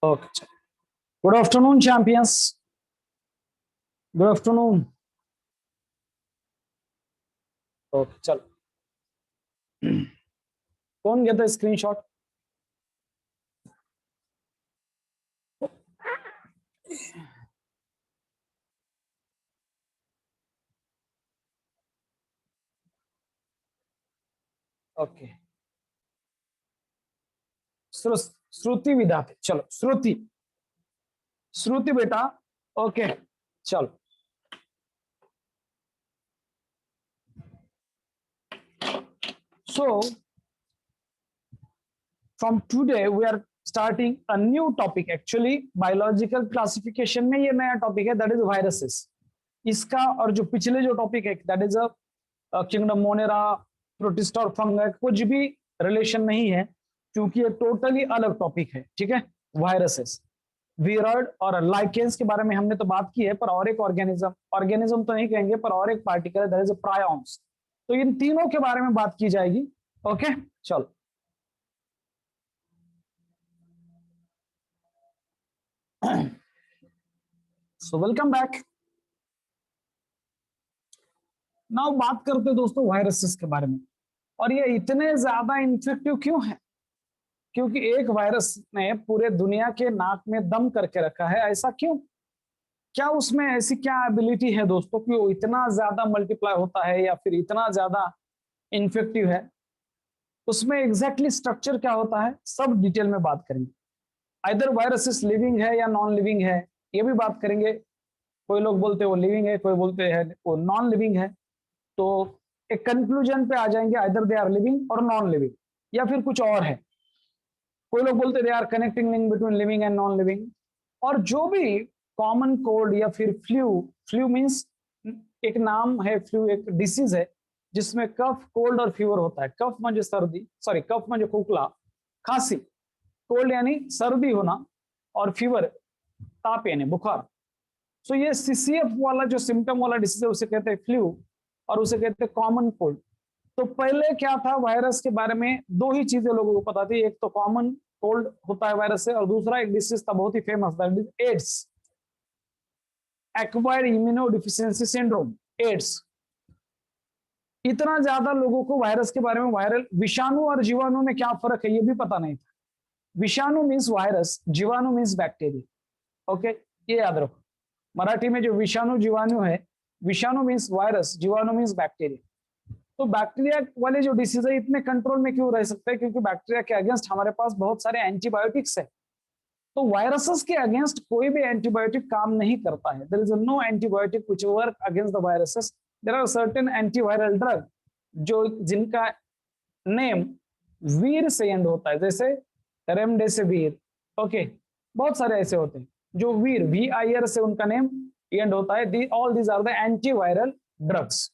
Okay, good afternoon champions, good afternoon. Okay चलो, कौन गया था स्क्रीनशॉट? ओके, श्रुति विद्यार्थी, चलो श्रुति, श्रुति बेटा। ओके चलो, so from today we are starting a new topic, actually biological classification में ये नया टॉपिक है, that is viruses। इसका और जो पिछले जो टॉपिक है that is a kingdom Monera, protista और फंगस, कुछ भी रिलेशन नहीं है क्योंकि ये टोटली अलग टॉपिक है। ठीक है, वायरसेस, वीरॉइड और लाइकेंस के बारे में हमने तो बात की है, पर और एक ऑर्गेनिज्म तो नहीं कहेंगे, पर और एक पार्टिकल है, दैट इज प्रायोन्स। तो इन तीनों के बारे में बात की जाएगी। ओके चलो, सो वेलकम बैक। नाउ बात करते हैं दोस्तों वायरसेस के बारे में, और ये इतने ज्यादा इन्फेक्टिव क्यों है? क्योंकि एक वायरस ने पूरे दुनिया के नाक में दम करके रखा है। ऐसा क्यों? क्या उसमें ऐसी क्या एबिलिटी है दोस्तों कि वो इतना ज्यादा मल्टीप्लाई होता है या फिर इतना ज्यादा इन्फेक्टिव है? उसमें एग्जैक्टली स्ट्रक्चर क्या होता है, सब डिटेल में बात करेंगे। आइदर वायरसेस लिविंग है या नॉन लिविंग है, ये भी बात करेंगे। कोई लोग बोलते हैं वो लिविंग है, कोई बोलते हैं वो नॉन लिविंग है। तो एक कंक्लूजन पे आ जाएंगे, आइदर दे आर लिविंग और नॉन लिविंग, या फिर कुछ और है। कोई लोग बोलते they are connecting link between living and non living. और जो भी कॉमन कोल्ड या फिर फ्लू, फ्लू मीन्स एक नाम है, फ्लू एक डिसीज है जिसमें कफ, कोल्ड और फीवर होता है। कफ म्हणजे सर्दी, सॉरी कफ म्हणजे खोकला, खांसी, कोल्ड यानी सर्दी होना, और फीवर ताप यानी बुखार। सो ये सीसीएफ वाला जो सिम्टम वाला डिसीज है उसे कहते हैं फ्लू, और उसे कहते हैं कॉमन कोल्ड। तो पहले क्या था, वायरस के बारे में दो ही चीजें लोगों को पता थी, एक तो कॉमन कोल्ड होता है वायरस से, और दूसरा एक डिसीज था बहुत ही famous, that is AIDS, acquired immunodeficiency syndrome, AIDS. इतना ज्यादा लोगों को वायरस के बारे में, वायरल विषाणु और जीवाणु में क्या फर्क है ये भी पता नहीं था। विषाणु मीन्स वायरस, जीवाणु मीन्स बैक्टीरिया। ओके, ये याद रखो। मराठी में जो विषाणु जीवाणु है, विषाणु मीन्स वायरस, जीवाणु मीन्स बैक्टीरिया। तो बैक्टीरिया वाले जो डिसीज है इतने कंट्रोल में क्यों रह सकते हैं? क्योंकि बैक्टीरिया के अगेंस्ट हमारे पास बहुत सारे एंटीबायोटिक्स है। तो वायरसेस के अगेंस्ट कोई भी एंटीबायोटिक काम नहीं करता है। There is no antibiotic which work against the viruses. There are certain antiviral drug जो जिनका नेम वीर से एंड होता है, जैसे रेमडेसिविर। ओके, बहुत सारे ऐसे होते हैं जो वीर, VIR से उनका नेम एंड होता है। All these are the antiviral drugs.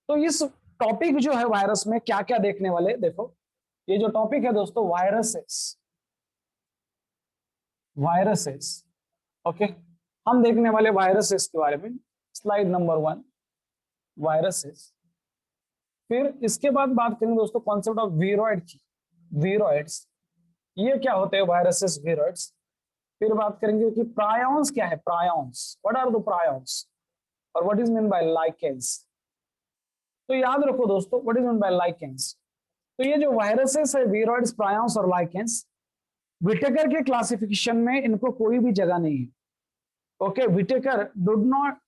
तो इस टॉपिक जो है वायरस में क्या क्या देखने वाले, देखो ये जो टॉपिक है दोस्तों, वायरसेस, वायरसेस। ओके, हम देखने वाले वायरसेस के बारे में, स्लाइड नंबर 1, वायरसेस। फिर इसके बाद बात करेंगे दोस्तों कॉन्सेप्ट ऑफ वीरॉइड की, वीरॉइड्स, ये क्या होते हैं वायरसेस, वीरॉइड्स। फिर बात करेंगे कि प्रायोन्स क्या है, prions, what are the prions, और what is mean by lichens. तो याद रखो दोस्तों, what is mean by lichens. तो ये जो वायरसेस है, वीरॉइड्स, प्रायोन्स और लाइकेंस, विटेकर के क्लासिफिकेशन में इनको कोई भी जगह नहीं है। Okay, Whittaker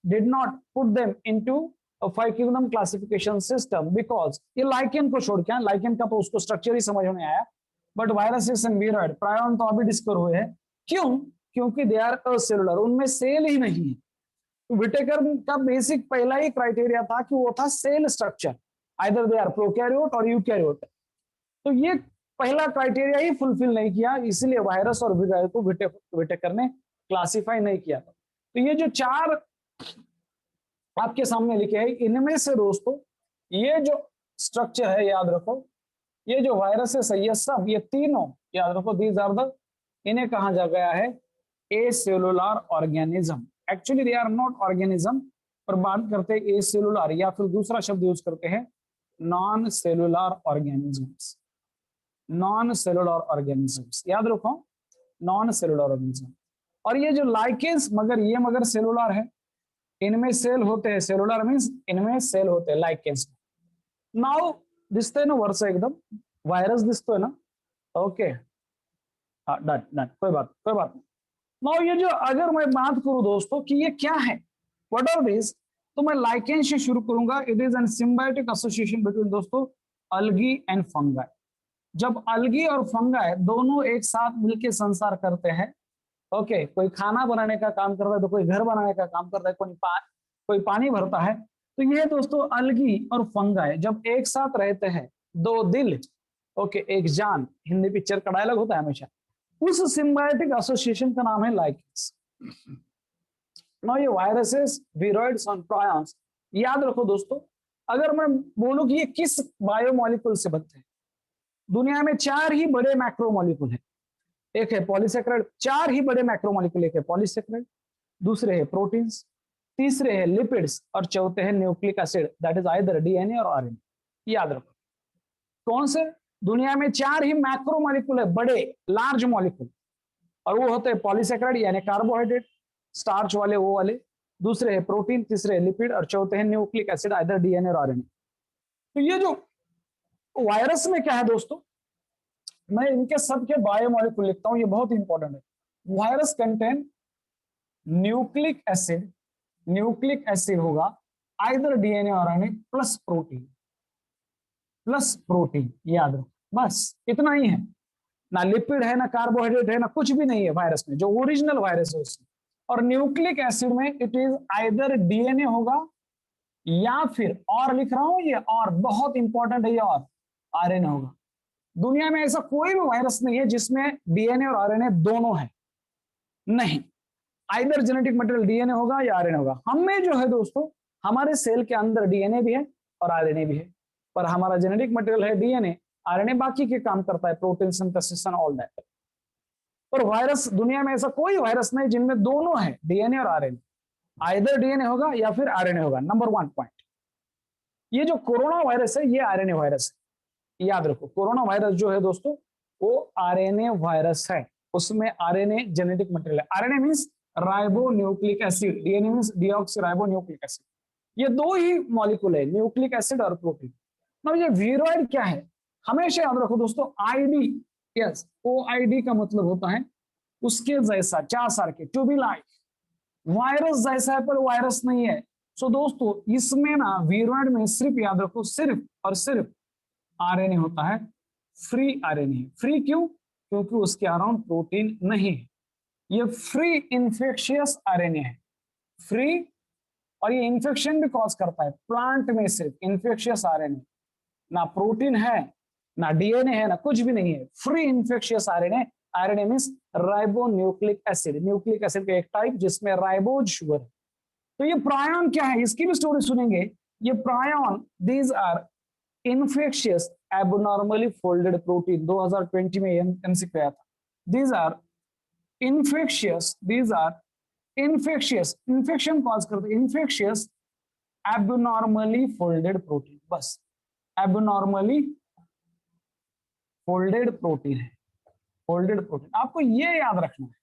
did not put them into a five kingdom classification system because ये लाइकेन को छोड़ के, लाइकेन का तो उसको स्ट्रक्चर ही समझ में आया, बट वायरसेस एंड वीरॉइड, प्रायोन तो अभी डिस्कवर हुए हैं। क्यों? क्योंकि दे आर असेलुलर, उनमें सेल ही नहीं है। तो विटेकर का बेसिक पहला ही क्राइटेरिया था कि वो था cell structure, either they are prokaryote और यूकैरियोट। तो ये पहला क्राइटेरिया ही फुलफिल नहीं किया, इसीलिए वायरस और वीरॉइड को विटेकर ने क्लासिफाई नहीं किया था। तो ये जो चार आपके सामने लिखे हैं, इनमें से दोस्तों ये जो स्ट्रक्चर है याद रखो, ये जो वायरसेस है ये सब, ये तीनों याद रखो, दीज आर द, इन्हें कहा जा गया है acellular organism. Actually they are not organism, पर बात करते हैं एसेलुलर, या फिर दूसरा शब्द यूज करते हैं non cellular organisms, non cellular organisms. याद रखो, नॉन सेलुलर ऑर्गेनिज्म। और ये जो लाइकेंस मगर सेलुलर है, इनमें सेल होते हैं, सेलुलर मींस इनमें सेल होते हैं लाइकेंस। नाउ दिसते है ना वर्ष एकदम वायरस दिसतो है ना, ओके हाँ डन डन, कोई बात नहीं। नाउ ये जो अगर मैं बात करूं दोस्तों कि ये क्या है, व्हाट आर दिस, तो मैं लाइकेन से शुरू करूंगा। It is an symbiotic association between दोस्तों अल्गी एंड फंगाई। जब अल्गी और फंगाई दोनों एक साथ मिलकर संसार करते हैं, ओके कोई खाना बनाने का काम करता है तो कोई घर बनाने का काम करता है, कोई पानी भरता है, तो ये दोस्तों अल्गी और फंगाई जब एक साथ रहते हैं, दो दिल ओके एक जान, हिंदी पिक्चर का डायलॉग होता है हमेशा, उस सिम्बायोटिक एसोसिएशन का नाम है लाइकेंस। नाउ ये वायरसेस, विरोइड्स और प्रायंस, याद रखो दोस्तों, अगर मैं बोलूं कि ये किस बायोमोलिक्यूल से बनते हैं, दुनिया में 4 ही बड़े मैक्रोमोलिक्यूल है। एक है पॉलीसेक्राइड, 4 ही बड़े मैक्रोमोलिक्यूल, एक है पॉलीसेक्राइड, दूसरे है प्रोटीन्स, तीसरे है लिपिड्स और चौथे है nucleic acid, that is either DNA और आरएनए। याद रखो कौन से, दुनिया में 4 ही मैक्रोमोलिक्यूल है, बड़े लार्ज मॉलिक्यूल, और वो होते हैं पॉलीसेक्राइड यानी कार्बोहाइड्रेट स्टार्च वाले, वो वाले, दूसरे है प्रोटीन, तीसरे है लिपिड और चौथे है न्यूक्लिक एसिड आइदर डीएनए और आरएनए। तो ये जो वायरस में क्या है दोस्तों, मैं इनके सबके बायोमोलिक्यूल लिखता हूं, ये बहुत इंपॉर्टेंट है। वायरस कंटेन न्यूक्लिक एसिड होगा आइदर डीएनए और आरएनए प्लस प्रोटीन, याद रखो बस इतना ही है, ना लिपिड है ना कार्बोहाइड्रेट है ना कुछ भी नहीं है वायरस में, जो ओरिजिनल वायरस है उसमें। और न्यूक्लिक एसिड में इट इज आइदर डीएनए होगा या फिर, और लिख रहा हूं ये, और बहुत इंपॉर्टेंट है ये, और आरएनए होगा। दुनिया में ऐसा कोई भी वायरस नहीं है जिसमें डीएनए और आरएनए दोनों है, नहीं, आइदर जेनेटिक मटेरियल डीएनए होगा या आरएनए होगा। हमें जो है दोस्तों, हमारे सेल के अंदर डीएनए भी है और आरएनए भी है, पर हमारा जेनेटिक मटेरियल है डीएनए, आरएनए बाकी के काम करता है, protein synthesis and all that. पर वायरस, दुनिया में ऐसा कोई वायरस नहीं जिनमें दोनों है, डीएनए और आरएनए, आइदर डीएनए होगा या फिर आरएनए होगा। नंबर 1 पॉइंट, ये जो कोरोना वायरस है ये आरएनए वायरस है, याद रखो कोरोना वायरस जो है दोस्तों वो आरएनए वायरस है, उसमें आरएनए जेनेटिक मटेरियल है। RNA means ribo nucleic acid, DNA means deoxyribo nucleic acid, ये दो ही मॉलिक्यूल है, न्यूक्लिक एसिड और प्रोटीन। अब ये वीरोइड क्या है, हमेशा याद रखो दोस्तों, आईडी, यस ओआईडी का मतलब होता है उसके जैसा, चा सार के, टू बी लाइक, वायरस जैसा है पर वायरस नहीं है। सो दोस्तों इसमें ना वीरोइड में सिर्फ याद रखो, सिर्फ और सिर्फ आरएनए होता है, फ्री आरएनए है। फ्री क्यों, क्योंकि उसके अराउंड प्रोटीन नहीं है, ये फ्री इन्फेक्शियस आरएनए है, फ्री, और ये इन्फेक्शन भी कॉज करता है। प्लांट में सिर्फ इन्फेक्शियस आरएनए, ना प्रोटीन है ना डीएनए है ना कुछ भी नहीं है, free infectious RNA. RNA means ribo nucleic acid, nucleic acid का एक टाइप जिसमें राइबोज शुगर है। तो ये प्रायन क्या है, इसकी भी स्टोरी सुनेंगे। ये prion, these are infectious abnormally folded protein, 2020 में एमसीक्यू आया था। These are infectious, infection cause करते, इन्फेक्शियस एबनॉर्मली फोल्डेड प्रोटीन, बस एबनॉर्मली फोल्डेड प्रोटीन है, फोल्डेड प्रोटीन। आपको ये याद रखना है,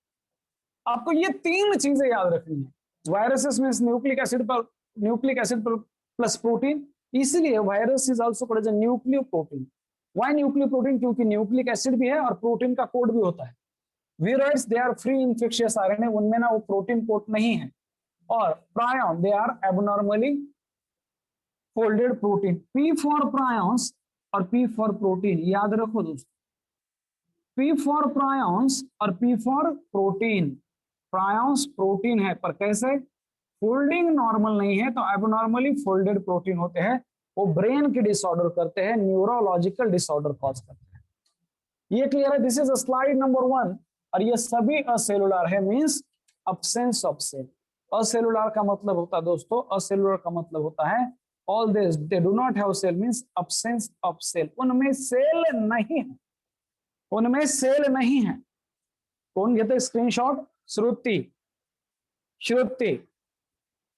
आपको ये 3 चीजें याद रखनी है। वायरसेस में न्यूक्लिक एसिड पर प्लस प्रोटीन, इसीलिए virus is also called as nucleoprotein. Why nucleoprotein, क्योंकि न्यूक्लिक एसिड भी है और प्रोटीन का कोड भी होता है। Viroids they are free infectious RNA, उनमें ना वो प्रोटीन कोड नहीं है। और prion they are abnormally folded protein. P for prions और पी फॉर प्रोटीन, याद रखो दोस्तों, पी फॉर प्रायंस और P for protein. Prions protein है पर कैसे, फोल्डिंग नॉर्मल नहीं है, तो एबनॉर्मली फोल्डेड प्रोटीन होते हैं, वो ब्रेन के डिसऑर्डर करते हैं, न्यूरोलॉजिकल डिसऑर्डर कॉज करते हैं। ये क्लियर है, दिस इज स्लाइड नंबर 1। और ये सभी असेलुलर है, मींस अब्सेंस ऑफ सेल। असेलुलर का मतलब होता है दोस्तों, असेलुलर का मतलब होता है all this they do not have cell, means absence of cell, उनमें सेल नहीं है, उनमें सेल नहीं है। कौन घेते स्क्रीनशॉट, श्रुति, श्रुति,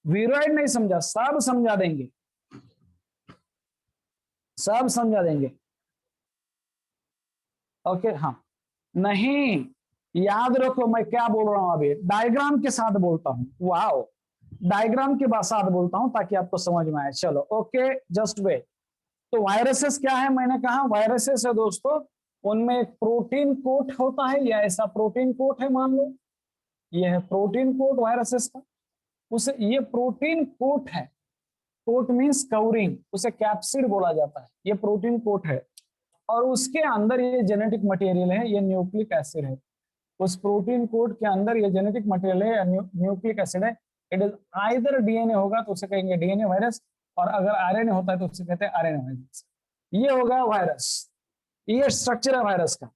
वीरोइड नहीं समझा, सब समझा देंगे, सब समझा देंगे, ओके हाँ, नहीं याद रखो मैं क्या बोल रहा हूं, अभी डायग्राम के साथ बोलता हूं, वाओ, डायग्राम के साथ बोलता हूं ताकि आपको समझ में आए। चलो ओके, जस्ट वेट। तो वायरसेस क्या है, मैंने कहा वायरसेस है दोस्तों, उनमें एक प्रोटीन कोट होता है, या ऐसा प्रोटीन कोट है, मान लो ये है प्रोटीन कोट वायरसेस का। उसे ये प्रोटीन कोट है, कोट मींस कवरिंग, उसे कैप्सिड बोला जाता है, ये प्रोटीन कोट है। और उसके अंदर ये जेनेटिक मटेरियल है, ये न्यूक्लिक एसिड है। उस प्रोटीन कोड के अंदर ये जेनेटिक मटेरियल है, न्यूक्लिक एसिड है। इट इज आइदर डीएनए होगा तो उसे कहेंगे डीएनए वायरस, और अगर आरएनए होता है तो उसे कहते हैं आरएनए वायरस। ये होगा वायरस, ये स्ट्रक्चर है वायरस का,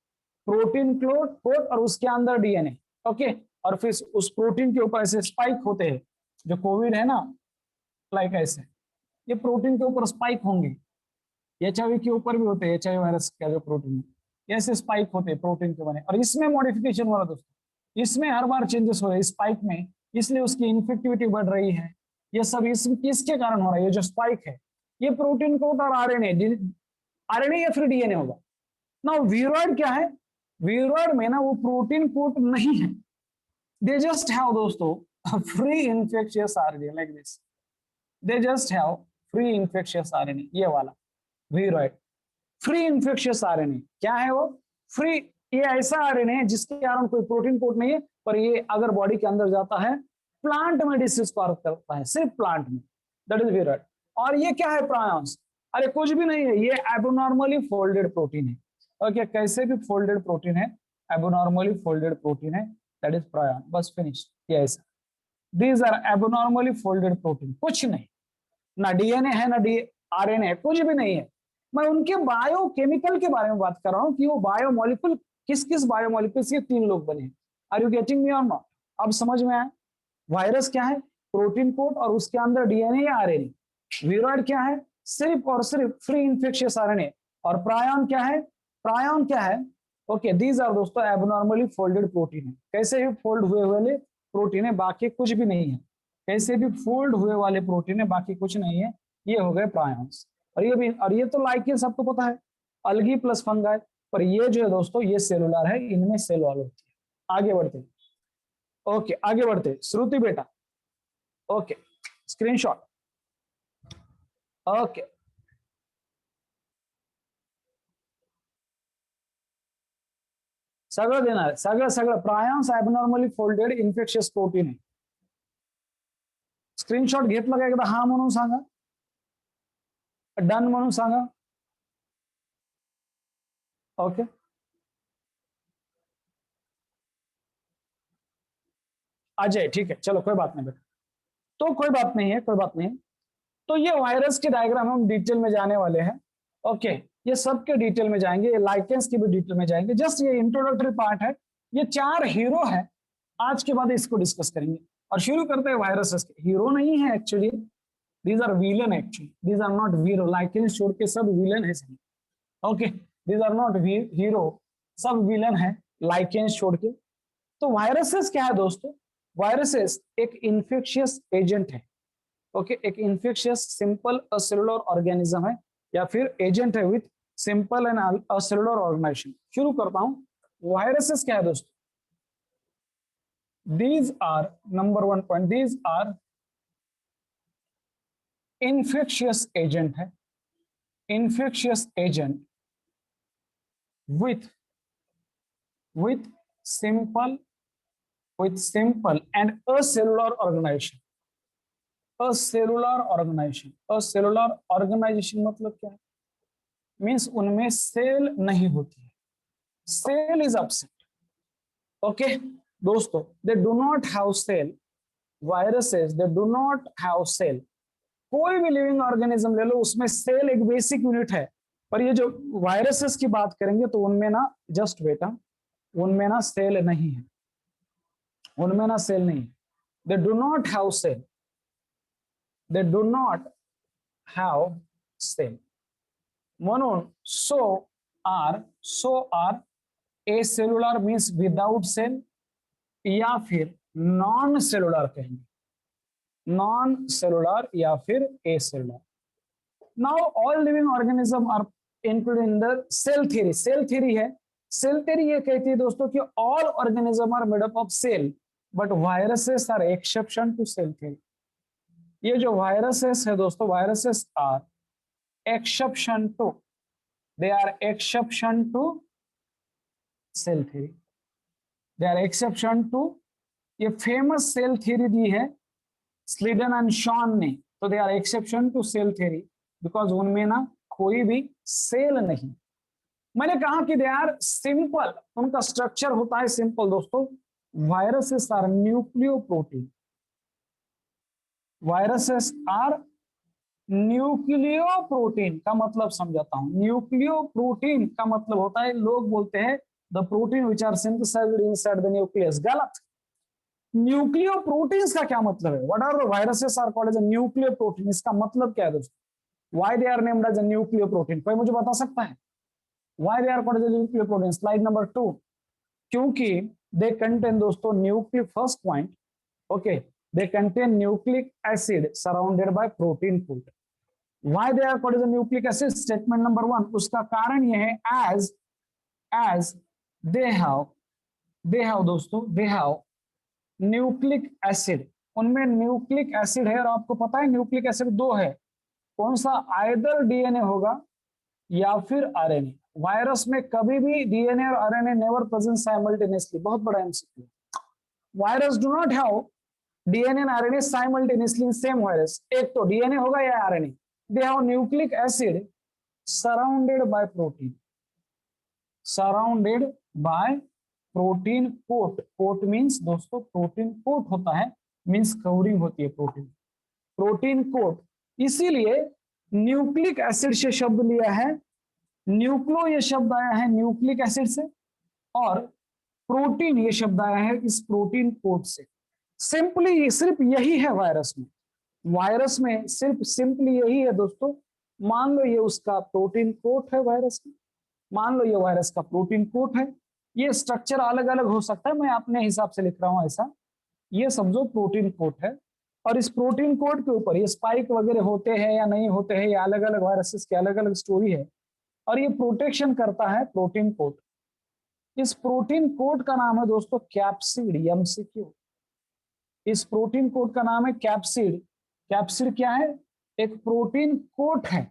प्रोटीन कोड और उसके अंदर डीएनए। ओके, और फिर उस प्रोटीन के ऊपर ऐसे स्पाइक होते हैं, जो कोविड है ना, लाइक ऐसे ये प्रोटीन के ऊपर स्पाइक होंगे। एचआईवी के ऊपर भी होते हैं, एचआईवी वायरस का जो प्रोटीन है, ऐसे स्पाइक होते हैं प्रोटीन के बने, और इसमें मॉडिफिकेशन हो रहा है दोस्तों, इसमें हर बार चेंजेस हो रहे हैं स्पाइक में, इसलिए उसकी इन्फेक्टिविटी बढ़ रही है। ये सब इसके कारण हो रहा है, ये जो स्पाइक है, ये प्रोटीन कोट और आरएनए, आरएनए या फिर डीएनए होगा ना। वीरॉइड क्या है, वीरॉइड में ना वो प्रोटीन कोट नहीं है, दे जस्ट हैव दोस्तों free infectious RNA like this, they just have free infectious RNA, ये वाला वीरॉइड। फ्री इन्फेक्शियस आरएनए क्या है वो, फ्री, ये ऐसा आरएनए है जिसके कारण कोई प्रोटीन कोड नहीं है, पर ये अगर बॉडी के अंदर जाता है प्लांट में डिसीज कॉज करता है, सिर्फ प्लांट में, दैट इज वीरॉइड। और ये क्या है, प्रायॉन्स, अरे कुछ भी नहीं है, ये एबनॉर्मली फोल्डेड प्रोटीन है। ओके, कैसे भी फोल्डेड प्रोटीन है, एबनॉर्मली फोल्डेड प्रोटीन है, दैट इज प्रायॉन, बस फिनिश, ये ऐसा। These are abnormally folded protein, कुछ नहीं, ना डीएनए है ना आरएनए है, कुछ भी नहीं है। मैं उनके बायोकेमिकल के बारे में बात कर रहा हूं कि वो बायोमोलिक्यूल, किस किस बायोमोलिक्यूल से 3 लोग बने हैं। आर यू गेटिंग मी और नॉट? अब समझ में आया, वायरस क्या है, प्रोटीन कोड और उसके अंदर डीएनए या आरएनए। वीरॉइड क्या है, सिर्फ और सिर्फ फ्री इन्फेक्शियस आरएनए। और प्रायॉन क्या है, प्रायॉन क्या है, ओके, दीज आर दोस्तों एबनॉर्मली फोल्डेड प्रोटीन है, कैसे भी फोल्ड हुए वाले प्रोटीन है, बाकी कुछ भी नहीं है, कैसे भी फोल्ड हुए वाले प्रोटीन है, बाकी कुछ नहीं है, ये हो गए प्रायॉन्स। और ये भी, और ये तो लाइकेन सबको पता है, अलगी प्लस फंगाई, पर ये जो है दोस्तों ये सेलुलर है, इनमें सेल वॉल होती है। आगे बढ़ते, ओके आगे बढ़ते, श्रुति बेटा, ओके स्क्रीनशॉट, ओके सगळं देणार आहे, सगळं सगळं प्रायॉन्स ॲबनॉर्मली फोल्डेड इन्फेक्शियस प्रोटीन आहे। स्क्रीनशॉट घेतलं का एकदा हा म्हणून सांगा, डन म्हणून सांगा, ओके अजय, ठीक है चलो कोई बात नहीं बेटा, तो कोई बात नहीं है, कोई बात नहीं है। तो ये वायरस के डायग्राम हम डिटेल में जाने वाले हैं, ओके ये सबके डिटेल में जाएंगे, ये लाइकेंस की भी डिटेल में जाएंगे, जस्ट ये इंट्रोडक्टरी पार्ट है, ये 4 हीरो है, आज के बाद इसको डिस्कस करेंगे। और शुरू करते हैं वायरसेस के, हीरो नहीं है actually, these are villain actually, these are not hero, lichens छोड़ के सब विलन है सही, okay these are not hero, सब विलन है लाइकेंस छोड़ के। तो वायरसेस क्या है दोस्तों, वायरसेस एक इन्फेक्शियस एजेंट है, ओके एक इन्फेक्शियस सिंपल सेलुलर ऑर्गेनिज्म है, या फिर एजेंट है with simple and cellular organisation. शुरू करता हूं, वायरसेस क्या है दोस्तों, these are number 1 point, these are infectious agent है, infectious agent with simple and acellular organization, acellular organization मतलब क्या है, मीन्स उनमें सेल नहीं होती है, सेल इज absent, ओके दोस्तों, they do not have cell, viruses they do not have cell. कोई भी लिविंग ऑर्गेनिज्म ले लो, उसमें सेल एक बेसिक यूनिट है, पर ये जो वायरसेस की बात करेंगे तो उनमें ना, जस्ट बेटा, उनमें ना सेल नहीं है, उनमें ना सेल नहीं है, they do not have cell, they do not have cell, म्हणून so are acellular means without cell, या फिर नॉन सेलुलर कहेंगे, नॉन सेलुलर या फिर acellular. Now all living organism are included in the cell theory, cell theory है, cell theory ये कहती है दोस्तों कि all organism are made up of cell, but viruses are exception to cell theory. ये जो वायरसेस है दोस्तों, viruses are exception to, they are exception to cell theory, they are exception to, ये फेमस सेल थ्योरी दी है Schleiden and Schwann ने, तो they are exception to cell theory because उनमें ना कोई भी सेल नहीं। मैंने कहा कि दे आर सिंपल, उनका स्ट्रक्चर होता है सिंपल दोस्तों। Viruses are nucleoprotein, viruses are nucleoprotein का मतलब समझाता हूं। न्यूक्लियो प्रोटीन का मतलब होता है, लोग बोलते हैं the protein which are synthesized inside the nucleus, गलत। न्यूक्लियो प्रोटीन्स का क्या मतलब है? What are the viruses are called as a nucleoprotein, इसका मतलब क्या है दोस्तों? Why they are named as a nucleoprotein, कोई मुझे बता सकता है why they are called as a nucleoprotein? Slide number 2, क्योंकि दे कंटेन दोस्तों nucleic, first point, okay, they contain nucleic acid surrounded by protein coat. Why they are called as a nucleic acid, statement number 1, उसका कारण यह है as they have दोस्तों, they have nucleic acid, उनमें nucleic acid है। और आपको पता है न्यूक्लिक एसिड दो है, कौन सा? आइदर डीएनए होगा या फिर आरएनए। वायरस में कभी भी डीएनए और आरएनए नेवर प्रेजेंट साइमल्टेनियसली, बहुत बड़ा MCQ. Virus do not have DNA and RNA simultaneously in same virus, एक तो डीएनए होगा या RNA. They have nucleic acid surrounded by protein, surrounded by protein coat. Coat means दोस्तों, protein coat होता है, means covering होती है protein, protein coat. इसीलिए न्यूक्लिक एसिड से शब्द लिया है, न्यूक्लो ये शब्द आया है न्यूक्लिक एसिड से, और प्रोटीन ये शब्द आया है इस प्रोटीन कोट से। सिंपली सिर्फ यही है वायरस में, वायरस में सिर्फ सिंपली यही है दोस्तों। मान लो ये उसका प्रोटीन कोट है वायरस में, मान लो ये वायरस का प्रोटीन कोट है। ये स्ट्रक्चर अलग अलग हो सकता है, मैं अपने हिसाब से लिख रहा हूं ऐसा। ये समझो प्रोटीन कोट है, और इस प्रोटीन कोट के ऊपर ये स्पाइक वगैरह होते हैं या नहीं होते हैं, ये अलग अलग वायरसेस की अलग अलग स्टोरी है, और ये प्रोटेक्शन करता है प्रोटीन कोट। इस प्रोटीन कोट का नाम है दोस्तों कैप्सिड, एमसीक्यू। इस प्रोटीन कोट का नाम है कैप्सिड। कैप्सिड क्या है? एक प्रोटीन कोट है,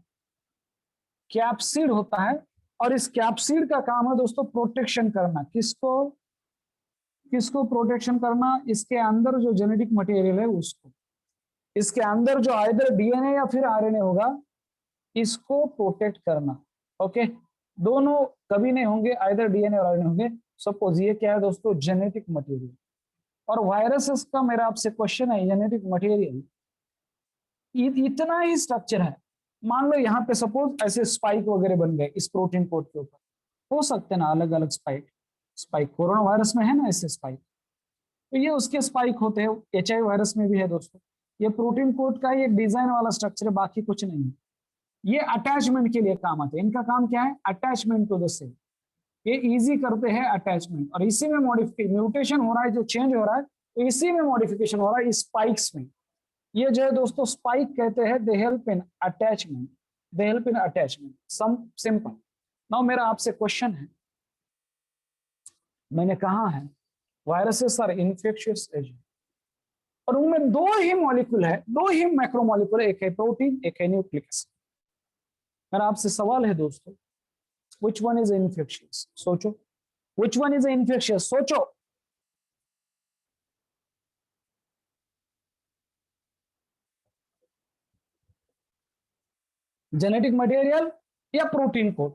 कैप्सिड होता है। और इस कैप्सिड का काम है दोस्तों प्रोटेक्शन करना, किसको? किसको प्रोटेक्शन करना? इसके अंदर जो जेनेटिक मटेरियल है उसको, इसके अंदर जो आइदर डीएनए या फिर आरएनए होगा, इसको प्रोटेक्ट करना। ओके, दोनों कभी नहीं होंगे, आइदर डीएनए और आरएनए होंगे। सपोज ये क्या है दोस्तों? Genetic material. और वायरसेस का मेरा आपसे क्वेश्चन है, जेनेटिक मटेरियल इतना ही स्ट्रक्चर है। मान लो यहाँ पे सपोज ऐसे स्पाइक वगैरह बन गए इस प्रोटीन कोड के ऊपर, हो सकते हैं ना अलग अलग स्पाइक। स्पाइक कोरोना वायरस में है ना ऐसे स्पाइक, तो ये उसके स्पाइक होते हैं। एचआईवी वायरस में भी है दोस्तों। ये प्रोटीन कोड का ही एक डिजाइन वाला स्ट्रक्चर है, बाकी कुछ नहीं है। ये अटैचमेंट के लिए काम आते हैं। इनका काम क्या है? अटैचमेंट टू द सेल, ये इजी करते हैं अटैचमेंट। और इसी में मॉडिफिकेशन, म्यूटेशन हो रहा है, जो चेंज हो रहा है, तो इसी में मॉडिफिकेशन हो रहा है स्पाइक्स में। ये जो है दोस्तों स्पाइक कहते हैं, they help in attachment, they help in attachment, some simple. Now मेरा आपसे क्वेश्चन है, मैंने कहा है वायरसेस आर इन्फेक्शियस एजेंट, और उनमें दो ही मॉलिक्यूल है, दो ही मैक्रोमॉलिक्यूल है, एक है प्रोटीन, एक है न्यूक्लिक एसिड। मेरा आपसे सवाल है दोस्तों, which one is infectious? सोचो, which one is infectious? सोचो। जेनेटिक मटेरियल या प्रोटीन कोड,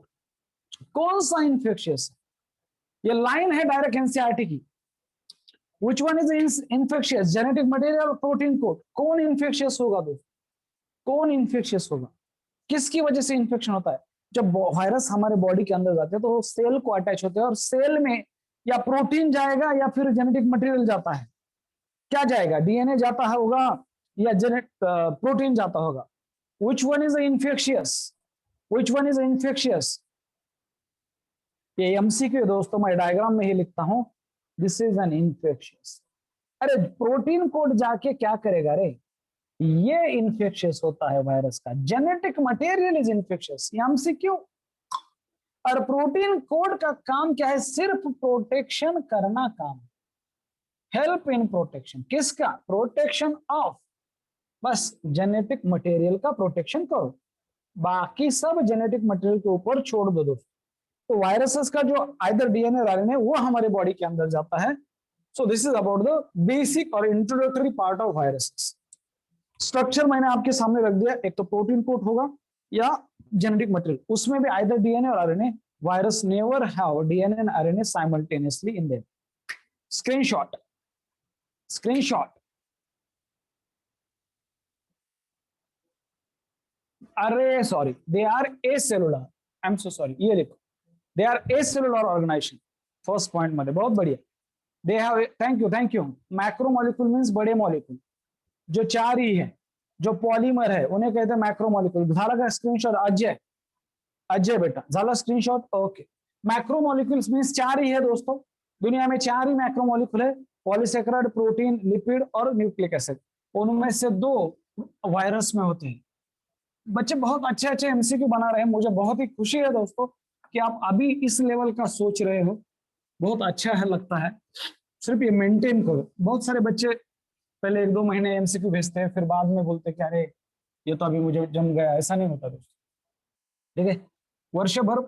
कौन सा इन्फेक्शियस है? ये लाइन है डायरेक्ट एनसीईआरटी की। Which one is infectious? Genetic material और प्रोटीन कोड, कौन इन्फेक्शियस होगा दोस्तों? कौन इन्फेक्शियस होगा? किसकी वजह से इन्फेक्शन होता है? जब वायरस हमारे बॉडी के अंदर जाते हैं तो सेल को अटैच होते हैं, और सेल में या प्रोटीन जाएगा या फिर जेनेटिक मटेरियल जाता है। क्या जाएगा? डीएनए जाता होगा या प्रोटीन जाता होगा। Which one is infectious? Which one is infectious? ये एमसीक्यू दोस्तों, मैं डायग्राम में ही लिखता हूं, दिस इज एन इन्फेक्शियस। अरे प्रोटीन कोड जाके क्या करेगा रे? ये इन्फेक्शियस होता है वायरस का, genetic material is infectious, MCQ. और प्रोटीन कोड का काम क्या है? सिर्फ प्रोटेक्शन करना काम। हेल्प इन प्रोटेक्शन, किसका? प्रोटेक्शन ऑफ, बस जेनेटिक मटेरियल का प्रोटेक्शन करो, बाकी सब जेनेटिक मटेरियल के ऊपर छोड़ दो दोस्तों। तो वायरसेस का जो आइदर डीएनए और आरएनए वो हमारे बॉडी के अंदर जाता है। So this is about the basic और introductory part of viruses. Structure मैंने आपके सामने रख दिया, एक तो प्रोटीन कोड होगा या जेनेटिक मटेरियल, उसमें भी आइदर डीएनए और RNA. Virus never have DNA and RNA simultaneously in them. Screenshot, screenshot. अरे sorry, they are acellular, I am so sorry, ये देखो, they are acellular organisation. First point मध्ये बहुत बढ़िया। दे हैव, थैंक यू। मैक्रोमोलिक्यूल मींस बड़े मॉलिक्यूल, जो चार ही है, जो पॉलीमर है उन्हें कहते हैं मैक्रोमोलिक्यूल। झाला का स्क्रीनशॉट? अजय, अजय बेटा झाला स्क्रीनशॉट? ओके। मैक्रोमोलिक्यूल्स मींस चार ही है दोस्तों, दुनिया में चार ही मैक्रोमोलिक्यूल है, पॉलीसेकेराइड, प्रोटीन, लिपिड और न्यूक्लिक एसिड। उनमें से दो वायरस में होते हैं। बच्चे बहुत अच्छे अच्छे एमसीक्यू बना रहे हैं, मुझे बहुत ही खुशी है दोस्तों कि आप अभी इस लेवल का सोच रहे हो, बहुत अच्छा है, लगता है। सिर्फ ये मेंटेन करो। बहुत सारे बच्चे पहले 1-2 महीने एमसीक्यू भेजते हैं, फिर बाद में बोलते कि अरे ये तो अभी मुझे जम गया। ऐसा नहीं होता दोस्तों, ठीक है? वर्षभर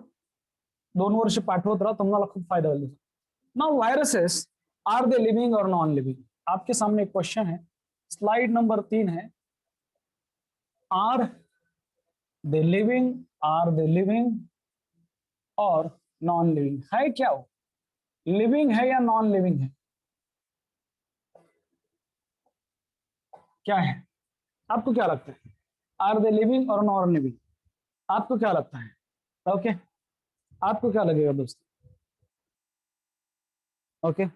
2 वर्ष पाठवत राहा, तुम्हाला खूप फायदा होईल। Now viruses, are they living और नॉन लिविंग? आपके सामने एक क्वेश्चन है, स्लाइड नंबर 3 है। Are they living, are they living और नॉन लिविंग? है क्या वो? लिविंग है या नॉन लिविंग है? क्या है? आपको क्या लगता है? आर दे लिविंग और नॉन लिविंग? आपको क्या लगता है? ओके, आपको क्या लगेगा दोस्तों? ओके,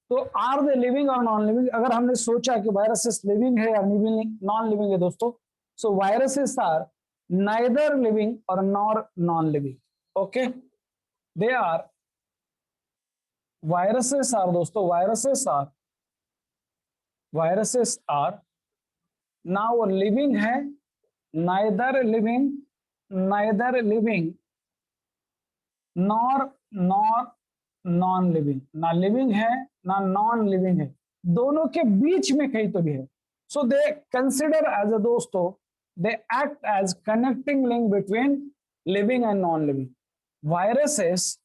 तो आर दे लिविंग और नॉन लिविंग? अगर हमने सोचा कि वायरसेस लिविंग है या नॉन लिविंग है दोस्तों, so viruses are neither living और nor non living. Okay, they are, viruses are दोस्तों, वायरसेस आर ना वो लिविंग है, neither living, neither living nor nor non living, ना लिविंग है ना नॉन लिविंग है, दोनों के बीच में कहीं तो भी है। So they consider as a दोस्तों, they act as connecting link between living and non living. Viruses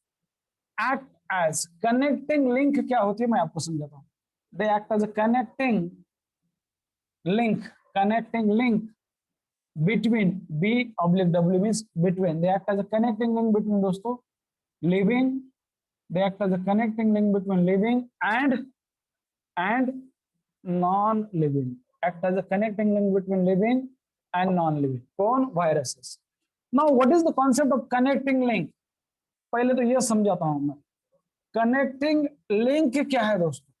act as connecting link. क्या होती है मैं आपको समझाता हूं। They act as a connecting link, connecting link between, B oblique W means between, they act as a connecting link between दोस्तों living, they act as a connecting link between living and non-living, act as a connecting link between living and non-living। कौन? viruses। now what is the concept of connecting link? पहले तो यह समझाता हूं मैं। connecting link क्या है दोस्तों?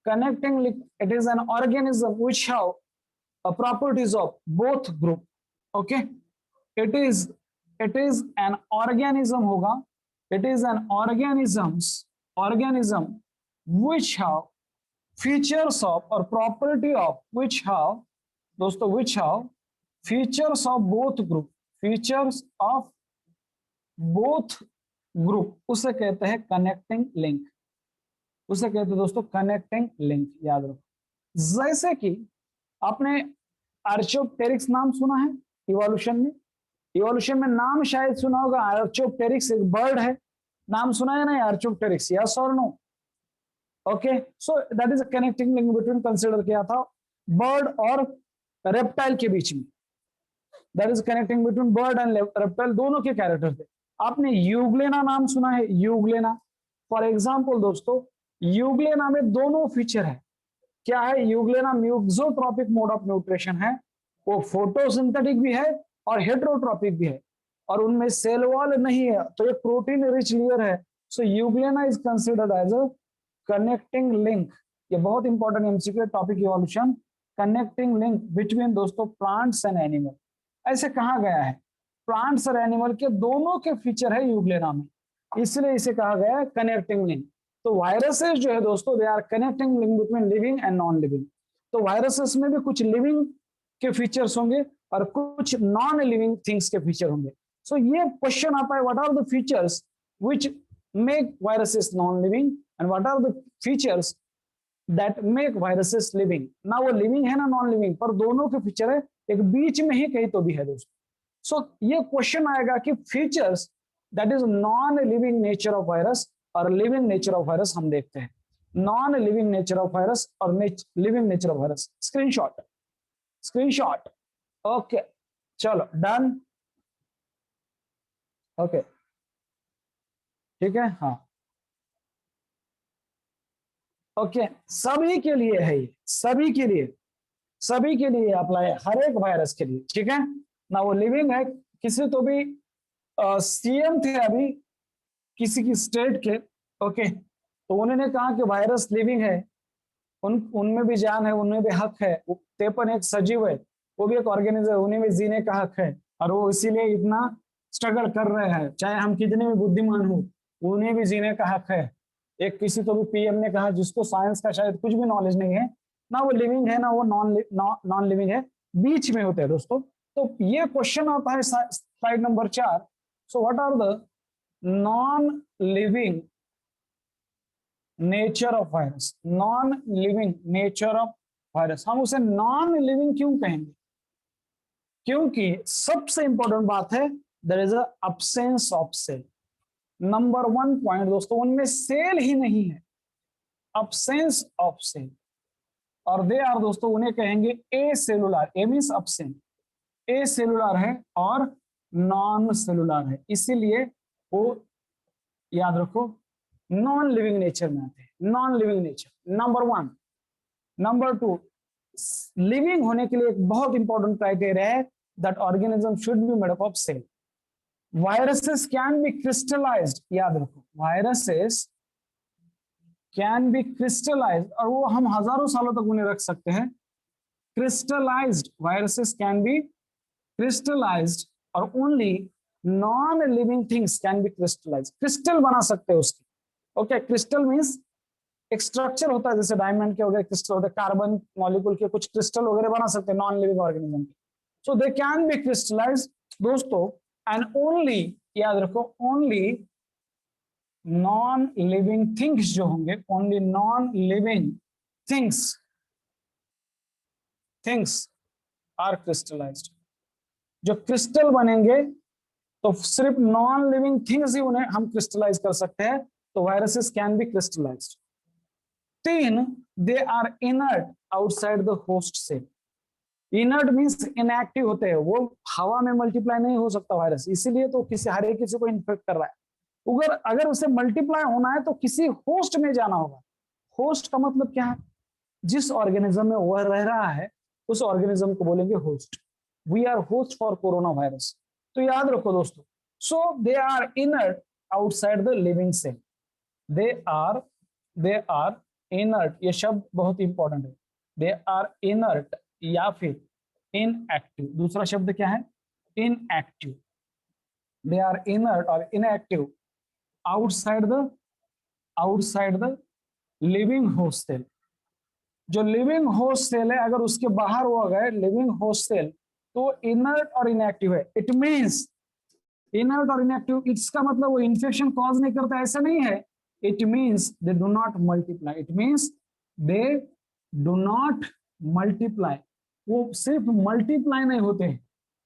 connecting link, it is an organism which have properties of both group। okay, it is an organism होगा, it is an organism which have features of or property of, which have दोस्तों, which have features of both group, features of both group, उसे कहते हैं connecting link, उसे कहते हैं दोस्तों connecting link. याद रखो, जैसे कि आपने आर्चोप्टेरिक्स नाम सुना है इवोल्यूशन में? इवोल्यूशन में नाम शायद सुना होगा, आर्चोप्टेरिक्स एक बर्ड है, नाम सुना है ना आर्चोप्टेरिक्स? यस और no? Okay, so that is a connecting link between, consider किया था बर्ड और रेप्टाइल के बीच में। That is connecting between bird and reptile, दोनों के कैरेक्टर थे। आपने यूग्लेना नाम सुना है? यूग्लेना फॉर एग्जाम्पल दोस्तों, यूग्लेना में दोनों फीचर है। क्या है? Euglena mixotrophic mode of nutrition है, वो फोटोसिंथेटिक भी है और हेट्रोट्रॉपिक भी है, और उनमें सेल वॉल नहीं है, तो ये प्रोटीन रिच लेयर है। So Euglena is considered as a connecting link. ये बहुत important MCQ topic evolution, connecting link between दोस्तों प्लांट्स एंड एनिमल, ऐसे कहा गया है। प्लांट्स और एनिमल के दोनों के फीचर है यूग्लेना में, इसलिए इसे कहा गया है कनेक्टिंग लिंक। तो वायरसेस जो है दोस्तों, they are connecting link between living and non living. तो वायरसेस में भी कुछ लिविंग के फीचर्स होंगे और कुछ नॉन लिविंग थिंग्स के फीचर होंगे। सो ये क्वेश्चन आता है, what are the features which make viruses non living and what are the features that make viruses living. ना वो लिविंग है ना नॉन लिविंग, पर दोनों के फीचर है, एक बीच में ही कहीं तो भी है दोस्तों। सो ये क्वेश्चन आएगा कि features that is non living nature of virus और लिविंग नेचर ऑफ वायरस हम देखते हैं। Non living nature of virus और living nature of virus. Screenshot, screenshot. Okay, चलो डन। ओके, ठीक है, हाँ ओके। सभी के लिए है ये, सभी के लिए, सभी के लिए अप्लाई है, हर एक वायरस के लिए, ठीक है ना। वो लिविंग है, किसी तो भी सीएम थे अभी किसी की स्टेट के, ओके, तो उन्होंने कहा कि वायरस लिविंग है, उनमें भी जान है, उनमें भी हक है। तेपन एक सजीव है, वो भी एक ऑर्गेनिज्म है, उन्हें भी जीने का हक है, और वो इसीलिए इतना स्ट्रगल कर रहे हैं, चाहे हम कितने भी बुद्धिमान हो, उन्हें भी जीने का हक है। एक किसी तो भी पीएम ने कहा, जिसको साइंस का शायद कुछ भी नॉलेज नहीं है, ना वो लिविंग है ना वो नॉन लिविंग है, बीच में होते हैं दोस्तों। तो ये क्वेश्चन आता है slide number 4। So what are the non living nature of virus, non living nature of virus. हम उसे नॉन लिविंग क्यों कहेंगे? क्योंकि सबसे इंपॉर्टेंट बात है, there is a absence of cell. Number 1 point दोस्तों, उनमें सेल ही नहीं है, अब्सेंस ऑफ सेल। और दे आर दोस्तों, उन्हें कहेंगे ए सेलुलर, ए मींस अब्सेंट, ए सेलुलर है और नॉन सेलुलर है, इसीलिए वो याद रखो नॉन लिविंग नेचर में आते हैं, non living nature number 1। Number 2, living होने के लिए एक बहुत इंपॉर्टेंट क्राइटेरिया है, that organism should be made up of cell. Viruses can be crystallized, याद रखो वायरसेस कैन बी क्रिस्टलाइज्ड, और वो हम हजारों सालों तक उन्हें रख सकते हैं। Crystallised viruses can be crystallised, और only non living things can be crystallised, crystal बना सकते हैं उसकी। ओके, क्रिस्टल मींस एक स्ट्रक्चर होता है, जैसे डायमंड के वगैरह क्रिस्टल होते हैं, कार्बन मॉलिक्यूल के कुछ क्रिस्टल वगैरह बना सकते हैं नॉन लिविंग ऑर्गेनिज्म के। So they can be crystallized दोस्तों, एंड ओनली, याद रखो, ओनली नॉन लिविंग थिंग्स जो होंगे, only non living things, things are crystallized. जो क्रिस्टल बनेंगे तो सिर्फ नॉन लिविंग थिंग्स ही उन्हें हम क्रिस्टलाइज कर सकते हैं। तो viruses can be crystallized. 3, they are inert outside the host cell. Inert means inactive होते हैं, वो हवा में मल्टीप्लाई नहीं हो सकता वायरस, इसीलिए तो हर एक किसी को इन्फेक्ट कर रहा है। अगर उसे मल्टीप्लाई होना है तो किसी होस्ट में जाना होगा। होस्ट का मतलब क्या है? जिस ऑर्गेनिज्म में वह रह रहा है, उस ऑर्गेनिज्म को बोलेंगे host. We are host for corona virus. तो याद रखो दोस्तों, so they are inert outside the living cell. They are inert, ये शब्द बहुत इंपॉर्टेंट है। दे आर इनर्ट या फिर इनएक्टिव, दूसरा शब्द क्या है? इनएक्टिव। दे आर इनर्ट और inactive outside the living host cell. जो लिविंग होस्ट सेल है, अगर उसके बाहर वो गए लिविंग होस्ट सेल, तो इनर्ट और इनएक्टिव है। इट मींस इनर्ट और इनएक्टिव, इसका मतलब वो इन्फेक्शन कॉज नहीं करता, ऐसा नहीं है। It means they do not multiply, it means they do not multiply. वो सिर्फ मल्टीप्लाई नहीं होते,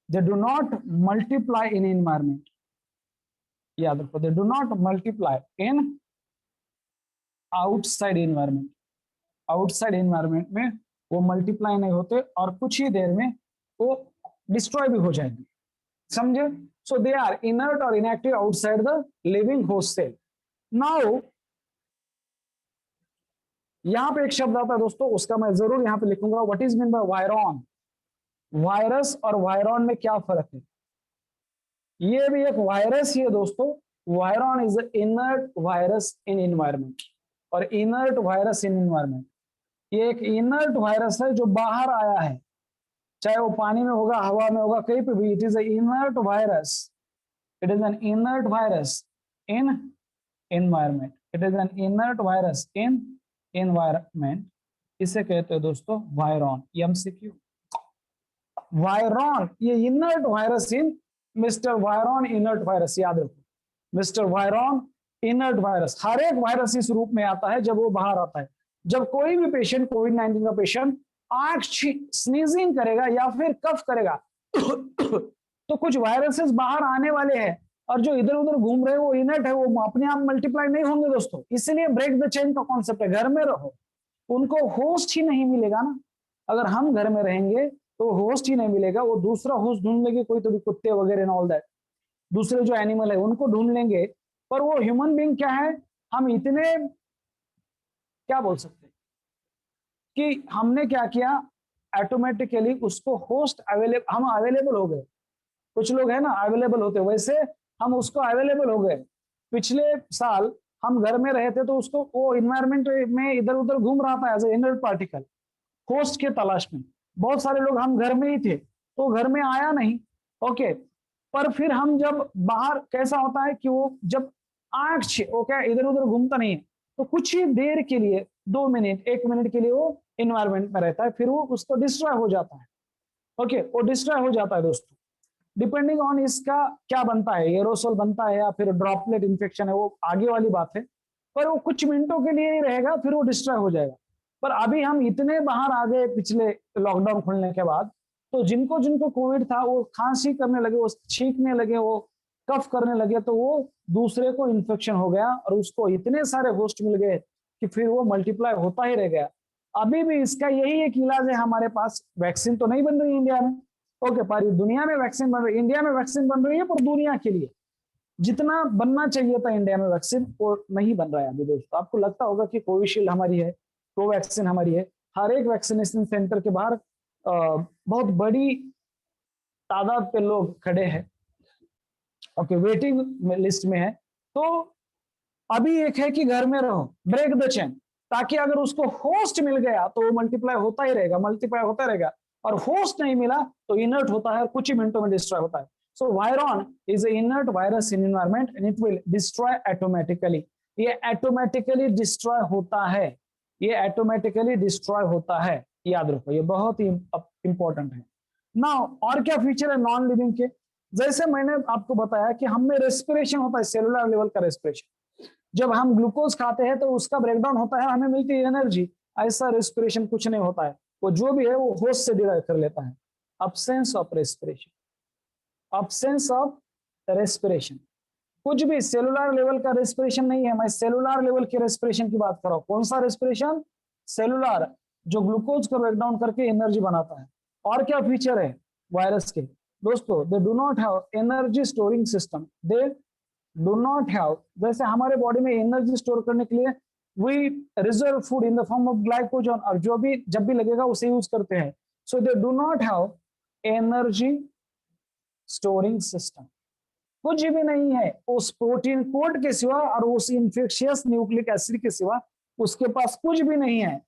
दे do not multiply in environment. याद रखो, दे do not multiply in outside environment. Outside environment में वो मल्टीप्लाई नहीं होते और कुछ ही देर में वो डिस्ट्रॉय भी हो जाएंगे, समझे? सो दे आर इनर्ट और inactive outside the living host cell. Now यहां पे एक शब्द आता है दोस्तों, उसका मैं जरूर यहां पे लिखूंगा, what is mean by virion. Virus और वायरॉन में क्या फर्क है? ये भी एक वायरस ही है दोस्तों। Virion is inert virus in environment और इनर्ट वायरस इन एनवायरमेंट। ये एक इनर्ट वायरस है जो बाहर आया है, चाहे वो पानी में होगा, हवा में होगा, कहीं पे भी। It is inert virus, it is an inert virus in environment, it is an inert virus in environment. इसे कहते हैं दोस्तों वायरॉन। एमसीक्यू, वायरॉन, ये इनर्ट वायरस इन, मिस्टर वायरॉन इनर्ट वायरस, याद रखो, मिस्टर वायरॉन इनर्ट वायरस। हर एक वायरस इस रूप में आता है जब वो बाहर आता है। जब कोई भी पेशेंट, कोविड-19 का पेशेंट आंख स्नीजिंग करेगा या फिर कफ करेगा तो कुछ वायरसेस बाहर आने वाले हैं, और जो इधर उधर घूम रहे हैं वो इनर्ट है, वो अपने आप मल्टीप्लाई नहीं होंगे दोस्तों। इसलिए ब्रेक द चेन का कॉन्सेप्ट है, घर में रहो, उनको होस्ट ही नहीं मिलेगा ना। अगर हम घर में रहेंगे तो होस्ट ही नहीं मिलेगा, वो दूसरा होस्ट ढूंढ लेंगे, कोई तो भी कुत्ते वगैरह ऑल दैट, दूसरे जो एनिमल है उनको ढूंढ लेंगे। पर वो ह्यूमन बीइंग क्या है, हम इतने क्या बोल सकते हैं कि हमने क्या किया, ऑटोमेटिकली उसको होस्ट अवेलेबल, हम अवेलेबल हो गए। कुछ लोग है ना अवेलेबल होते, वैसे हम उसको अवेलेबल हो गए। पिछले साल हम घर में रहे थे तो उसको, वो इन्वायरमेंट में इधर उधर घूम रहा था as a inert particle, host के तलाश में। बहुत सारे लोग हम घर में ही थे तो घर में आया नहीं, ओके। पर फिर हम जब बाहर, कैसा होता है कि वो जब आंख वो क्या इधर उधर घूमता नहीं है, तो कुछ ही देर के लिए, 2 मिनट 1 मिनट के लिए वो इन्वायरमेंट में रहता है, फिर वो उसको डिस्ट्रॉय हो जाता है, ओके, वो डिस्ट्रॉय हो जाता है दोस्तों। डिपेंडिंग ऑन इसका क्या बनता है, एरोसोल बनता है या फिर ड्रॉपलेट इन्फेक्शन है, वो आगे वाली बात है। पर वो कुछ मिनटों के लिए ही रहेगा, फिर वो डिस्ट्रॉय हो जाएगा। पर अभी हम इतने बाहर आ गए पिछले लॉकडाउन खुलने के बाद, तो जिनको जिनको कोविड था वो खांसी करने लगे, वो छींकने लगे, वो कफ करने लगे, तो वो दूसरे को इन्फेक्शन हो गया और उसको इतने सारे होस्ट मिल गए कि फिर वो मल्टीप्लाई होता ही रह गया। अभी भी इसका यही एक इलाज है हमारे पास। वैक्सीन तो नहीं बन रही इंडिया में, ओके, पर दुनिया में वैक्सीन बन रही है, इंडिया में वैक्सीन बन रही है पर दुनिया के लिए जितना बनना चाहिए था इंडिया में वैक्सीन, वो नहीं बन रहा है अभी दोस्तों। आपको लगता होगा कि कोविशील्ड हमारी है, कोवैक्सीन हमारी है, हर एक वैक्सीनेशन सेंटर के बाहर बहुत बड़ी तादाद पे लोग खड़े हैं, ओके, वेटिंग लिस्ट में है। तो अभी एक है कि घर में रहो, ब्रेक द चेन, ताकि अगर उसको होस्ट मिल गया तो वो मल्टीप्लाई होता ही रहेगा, मल्टीप्लाई होता रहेगा, और होस्ट नहीं मिला तो इनर्ट होता है, कुछ ही मिनटों में डिस्ट्रॉय होता है। So virion is a inert virus in environment and it will destroy automatically. ये ऑटोमेटिकली डिस्ट्रॉय होता है, ये ऑटोमेटिकली डिस्ट्रॉय होता है, याद रखो, ये बहुत ही इंपॉर्टेंट है। नाउ और क्या फीचर है नॉन लिविंग के, जैसे मैंने आपको बताया कि हम में रेस्पिरेशन होता है, सेलुलर लेवल का रेस्पिरेशन। जब हम ग्लूकोज खाते हैं तो उसका ब्रेकडाउन होता है, हमें मिलती है एनर्जी। ऐसा रेस्पिरेशन कुछ नहीं होता है, वो जो भी है वो होस्ट से डिराइव कर लेता है। Absence of respiration, absence of respiration, कुछ भी सेलुलर लेवल का रेस्पिरेशन नहीं है। मैं सेलुलर लेवल के रेस्पिरेशन की बात कर रहा हूं। कौन सा रेस्पिरेशन? सेलुलर, जो ग्लूकोज को ब्रेकडाउन करके एनर्जी बनाता है। और क्या फीचर है वायरस के दोस्तों? They do not have energy storing system, they do not have, जैसे हमारे बॉडी में एनर्जी स्टोर करने के लिए we reserve food in the form of glycogen, और जो भी जब भी लगेगा उसे यूज करते हैं। So they do not have energy storing system, कुछ भी नहीं है उस प्रोटीन कोड के सिवा और उस इंफेक्शियस न्यूक्लिक एसिड के सिवा, उसके पास कुछ भी नहीं है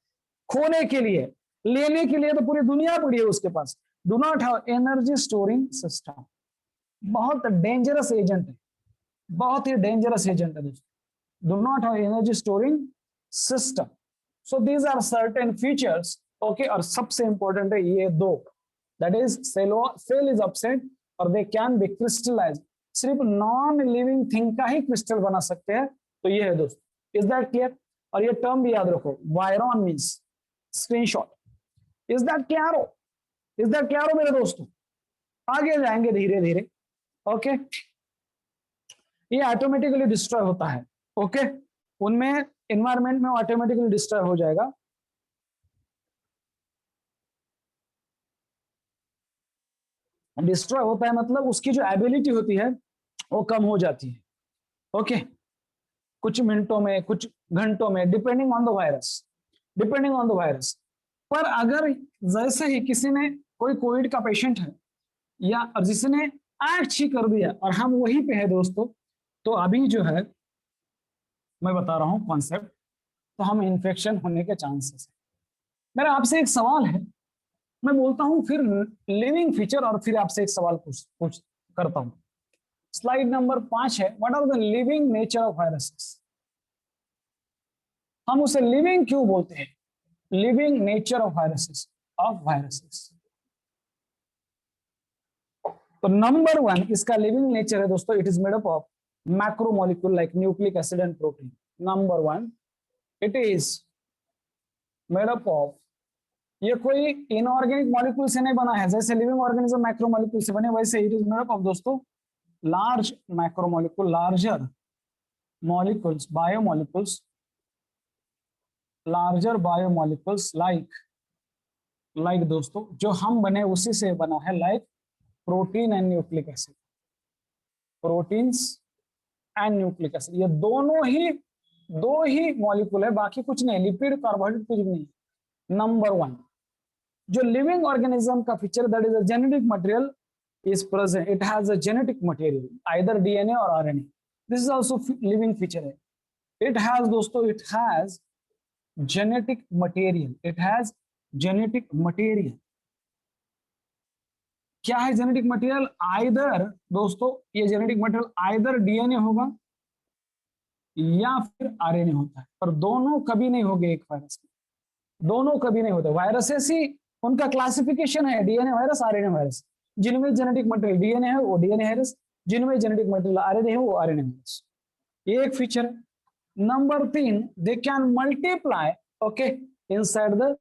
खोने के लिए। लेने के लिए तो पूरी दुनिया पड़ी है उसके पास। Do not have energy storing system, बहुत डेंजरस एजेंट है, बहुत ही डेंजरस एजेंट है दोस्तों। Do not have energy storing system. So these are certain features, okay. और सबसे इंपॉर्टेंट है ये दो, that is cell is absent और दे कैन बी क्रिस्टलाइज्ड। सिर्फ नॉन लिविंग थिंग का ही क्रिस्टल बना सकते हैं, तो ये है दोस्तों। Is that clear? और ये टर्म भी याद रखो, virion means screenshot. Is that clear हो? इज दैट क्लियर हो मेरे दोस्तों? आगे जाएंगे धीरे धीरे, ओके। ये ऑटोमेटिकली डिस्ट्रॉय होता है, ओके, उनमें एनवायरमेंट में ऑटोमेटिकली डिस्ट्रॉय हो जाएगा। डिस्ट्रॉय होता है मतलब उसकी जो एबिलिटी होती है वो कम हो जाती है, ओके, कुछ मिनटों में, कुछ घंटों में, depending on the virus, depending on the virus. पर अगर जैसे ही किसी ने, कोई कोविड का पेशेंट है या जिसने आंख छी कर दिया और हम वहीं पे है दोस्तों, तो अभी जो है मैं बता रहा हूं कॉन्सेप्ट, तो हम इन्फेक्शन होने के चांसेस है, मेरा आपसे एक सवाल है, मैं बोलता हूं फिर लिविंग फीचर और फिर आपसे एक सवाल पूछ करता हूं। स्लाइड नंबर 5 है, what are the living nature of viruses. हम उसे लिविंग क्यों बोलते हैं? Living nature of viruses. तो नंबर 1 इसका लिविंग नेचर है दोस्तों, it is made up of macromolecule like nucleic acid and protein. Number 1 it is made up of, ये कोई इनऑर्गेनिक मॉलिक्यूल से नहीं बना है, जैसे लिविंग ऑर्गेनिज्म मैक्रोमोलिक्यूल से बने, वैसे it is made up of दोस्तों large macromolecule, larger molecules, biomolecules, larger biomolecules like दोस्तों जो हम बने उसी से बना है, like protein and nucleic acid, proteins and nucleic acid. ये दो ही मॉलिक्यूल है, बाकी कुछ नहीं, लिपिड कार्बोहाइड्रेट कुछ भी नहीं। नंबर 1 जो लिविंग ऑर्गेनिज्म का feature, that is a genetic material is present, it has a genetic material either DNA or RNA, this is also living feature है। it has दोस्तों, it has genetic material, it has genetic material। क्या है genetic material? Either दोस्तों ये genetic material either DNA होगा या फिर RNA होता है, पर दोनों कभी नहीं होंगे एक वायरस में, दोनों कभी नहीं होते। वायरसेस ही उनका क्लासिफिकेशन है, DNA वायरस, RNA वायरस। जिनमें जेनेटिक मटेरियल डीएनए है वो डीएनए वायरस, जिनमें जेनेटिक मटेरियल आरएनए है वो आरएनए वायरस। ये एक फीचर है। Number 3 they can multiply okay inside the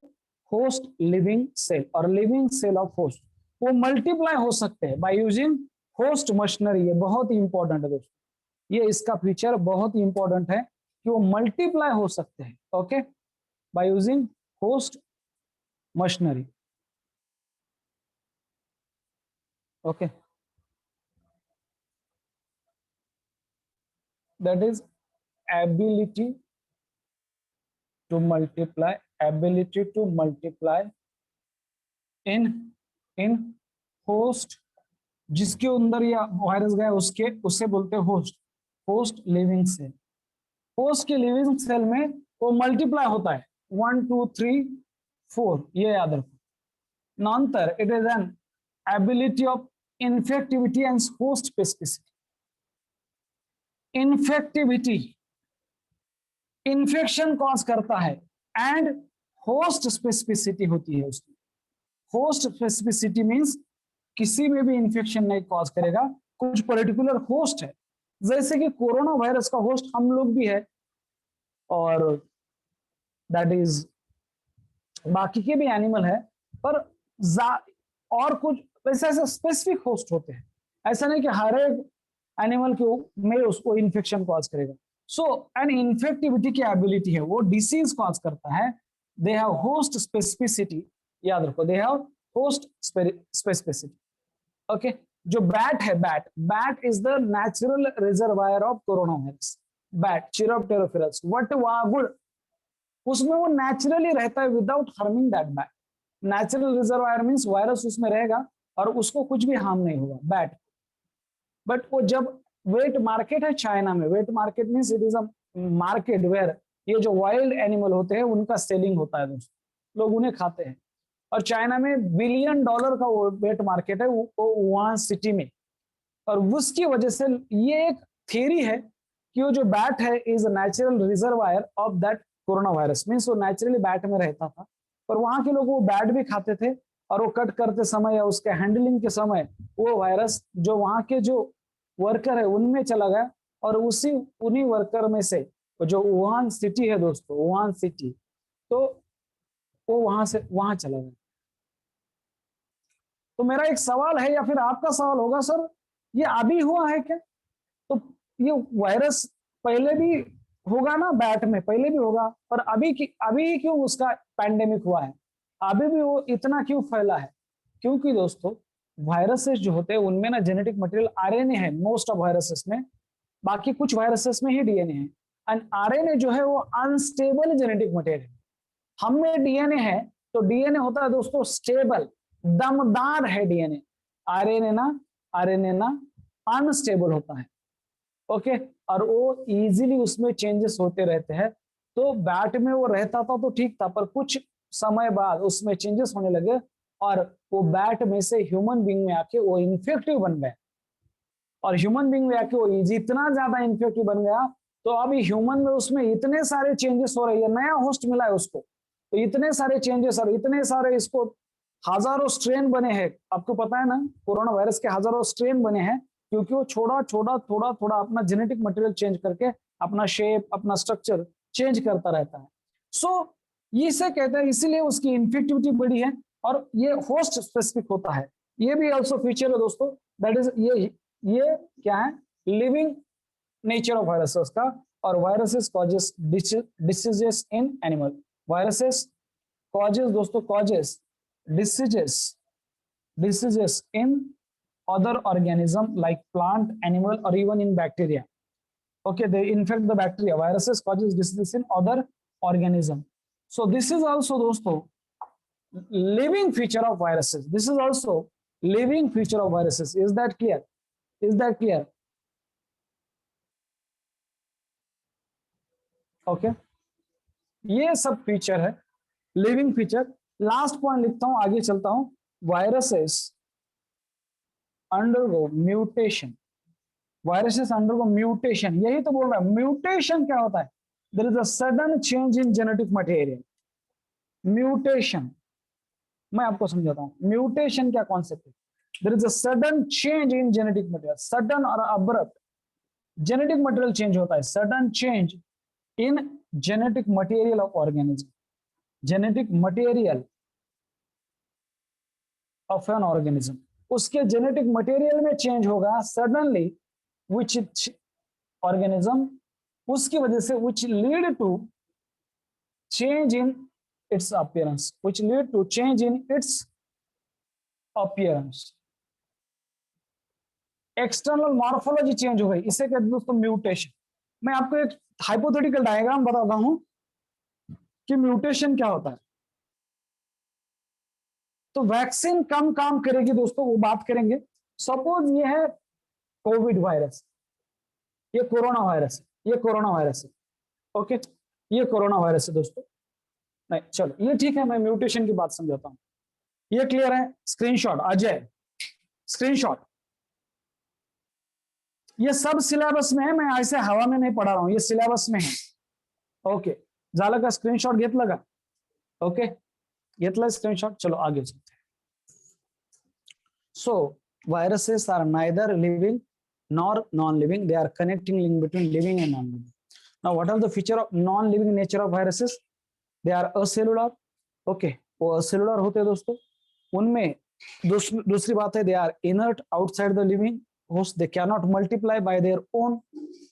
host living cell और लिविंग सेल ऑफ होस्ट, वो मल्टीप्लाई हो सकते हैं बाय यूजिंग होस्ट मशीनरी। ये बहुत ही इंपॉर्टेंट है दोस्तों, ये इसका फीचर बहुत ही इंपॉर्टेंट है कि वो मल्टीप्लाई हो सकते हैं okay by using host machinery okay. That is ability to multiply in host, जिसके अंदर या वायरस गया उससे बोलते हैं होस्ट लिविंग सेल। होस्ट के लिविंग सेल में वो मल्टीप्लाई होता है 1 2 3 4, ये याद रखो। नंतर it is an ability of infectivity and host specificity. Infectivity, infection cause करता है, एंड होस्ट स्पेसिफिसिटी होती है उसकी। होस्ट स्पेसिफिसिटी मींस किसी में भी इन्फेक्शन नहीं कॉज करेगा, कुछ पर्टिकुलर होस्ट है, जैसे कि कोरोना वायरस का होस्ट हम लोग भी है, और दैट इज बाकी के भी एनिमल है, पर और कुछ वैसे ऐसे स्पेसिफिक होस्ट होते हैं, ऐसा नहीं कि हर एक एनिमल के में उसको इन्फेक्शन कॉज करेगा। सो एन इन्फेक्टिविटी की एबिलिटी है, वो डिसीज कॉज करता है। दे हैव होस्ट स्पेसिफिसिटी, याद रखो, they have host specificity okay. जो बैट है, bat is the natural reservoir of corona virus. Bat चिरोप्टेरोफिरस वटवागुड़, उसमें वो नेचुरली रहता है without harming that bat. Natural reservoir means virus उसमें रहेगा और उसको कुछ भी हार्म नहीं होगा बैट। बट वो जब वेट मार्केट है चाइना में, wet market means it is a market where ये जो वाइल्ड एनिमल होते हैं उनका सेलिंग होता है दोस्तों, लोग उन्हें खाते हैं। और चाइना में $1 बिलियन का वो वेट मार्केट है वुहान सिटी में, और उसकी वजह से ये एक थियरी है कि वो जो बैट है is a natural reservoir of that corona virus. Means वो नेचुरली बैट में रहता था, पर वहां के लोग वो बैट भी खाते थे, और वो कट करते समय या उसके हैंडलिंग के समय वो वायरस जो वहां के जो वर्कर है उनमें चला गया, और उन्हीं वर्कर में से जो वुहान सिटी है दोस्तों, वुहान सिटी, तो वो वहां चला गया। तो मेरा एक सवाल है, या फिर आपका सवाल होगा, सर ये अभी हुआ है क्या? तो ये वायरस पहले भी होगा ना, बैट में पहले भी होगा, पर अभी ही क्यों उसका पैंडेमिक हुआ है, अभी भी वो इतना क्यों फैला है? क्योंकि दोस्तों वायरसेस जो होते हैं उनमें ना जेनेटिक मटेरियल आरएनए है मोस्ट ऑफ वायरसेस में, बाकी कुछ वायरसेस में ही डीएनए है। एंड आरएनए जो है वो अनस्टेबल जेनेटिक मटेरियल। हम में डीएनए है तो डीएनए होता है दोस्तों स्टेबल, दमदार है डीएनए। आरएनए ना अनस्टेबल होता है ओके, और वो इजीली उसमें चेंजेस होते रहते हैं। तो बैट में वो रहता था तो ठीक था, पर कुछ समय बाद उसमें चेंजेस होने लगे और वो बैट में से ह्यूमन बीइंग में आके वो इन्फेक्टिव बन गए, और ह्यूमन बीइंग में आके वो इतना ज्यादा इन्फेक्टिव बन गया, तो अभी ह्यूमन में उसमें इतने सारे चेंजेस हो रही है, नया होस्ट मिला है उसको, तो इतने सारे चेंजेस और इतने सारे इसको हजारों स्ट्रेन बने हैं। आपको पता है ना, कोरोना वायरस के हजारों स्ट्रेन बने हैं, क्योंकि वो छोटा छोटा थोड़ा थोड़ा अपना जेनेटिक मटेरियल चेंज करके अपना शेप, अपना स्ट्रक्चर चेंज करता रहता है। सो इसे कहते हैं, इसीलिए उसकी इन्फेक्टिविटी बड़ी है और ये होस्ट स्पेसिफिक होता है। ये भी ऑल्सो फीचर है दोस्तों, दैट इज ये क्या है, लिविंग नेचर ऑफ वायरसेस का। और viruses causes diseases in animal, viruses causes दोस्तों, causes diseases in other organism like plant, animal, or even in bacteria. Okay, they infect the bacteria. Viruses causes diseases in other organism. So this is also दोस्तों living feature of viruses. This is also living feature of viruses. Is that clear? Is that clear? Okay, ये सब feature है, living feature. Last point लिखता हूं, आगे चलता हूं। Viruses undergo mutation, viruses undergo mutation, यही तो बोल रहा है। म्यूटेशन क्या होता है? There is a sudden change in genetic material. Mutation मैं आपको समझाता हूं, म्यूटेशन क्या कॉन्सेप्ट है। There is a sudden change in genetic material, sudden और अब्रप्ट जेनेटिक मटेरियल चेंज होता है, sudden change in genetic material of organism, genetic material of an organism, उसके जेनेटिक मटेरियल में चेंज होगा सडनली, विच ऑर्गेनिज्म, उसकी वजह से which lead to change in its appearance, which lead to change in its appearance, external morphology change हो गई, इसे कहते हैं दोस्तों म्यूटेशन। मैं आपको एक हाइपोथेटिकल डायग्राम बताता हूं कि म्यूटेशन क्या होता है। तो वैक्सीन कम काम करेगी दोस्तों, वो बात करेंगे। सपोज ये है कोविड वायरस, ये कोरोना वायरस है, ये कोरोना वायरस है, ओके, ये कोरोना वायरस है दोस्तों। नहीं चलो ये ठीक है, मैं म्यूटेशन की बात समझाता हूं। ये क्लियर है? Screenshot Ajay, screenshot. ये सब सिलेबस में है, मैं ऐसे हवा में नहीं पढ़ा रहा हूं, ये सिलेबस में है। ओके, झालं का? स्क्रीनशॉट घेतलं का? ओके, घेतलं स्क्रीनशॉट। चलो आगे चलते हैं। So viruses are neither living nor non-living. They are connecting link between living and non-living. Now, what are the feature of non-living nature of viruses? They are acellular. Okay, वो acellular होते हैं दोस्तों। उनमें दूसरी बात है, they are inert outside the living host. They cannot multiply by their own.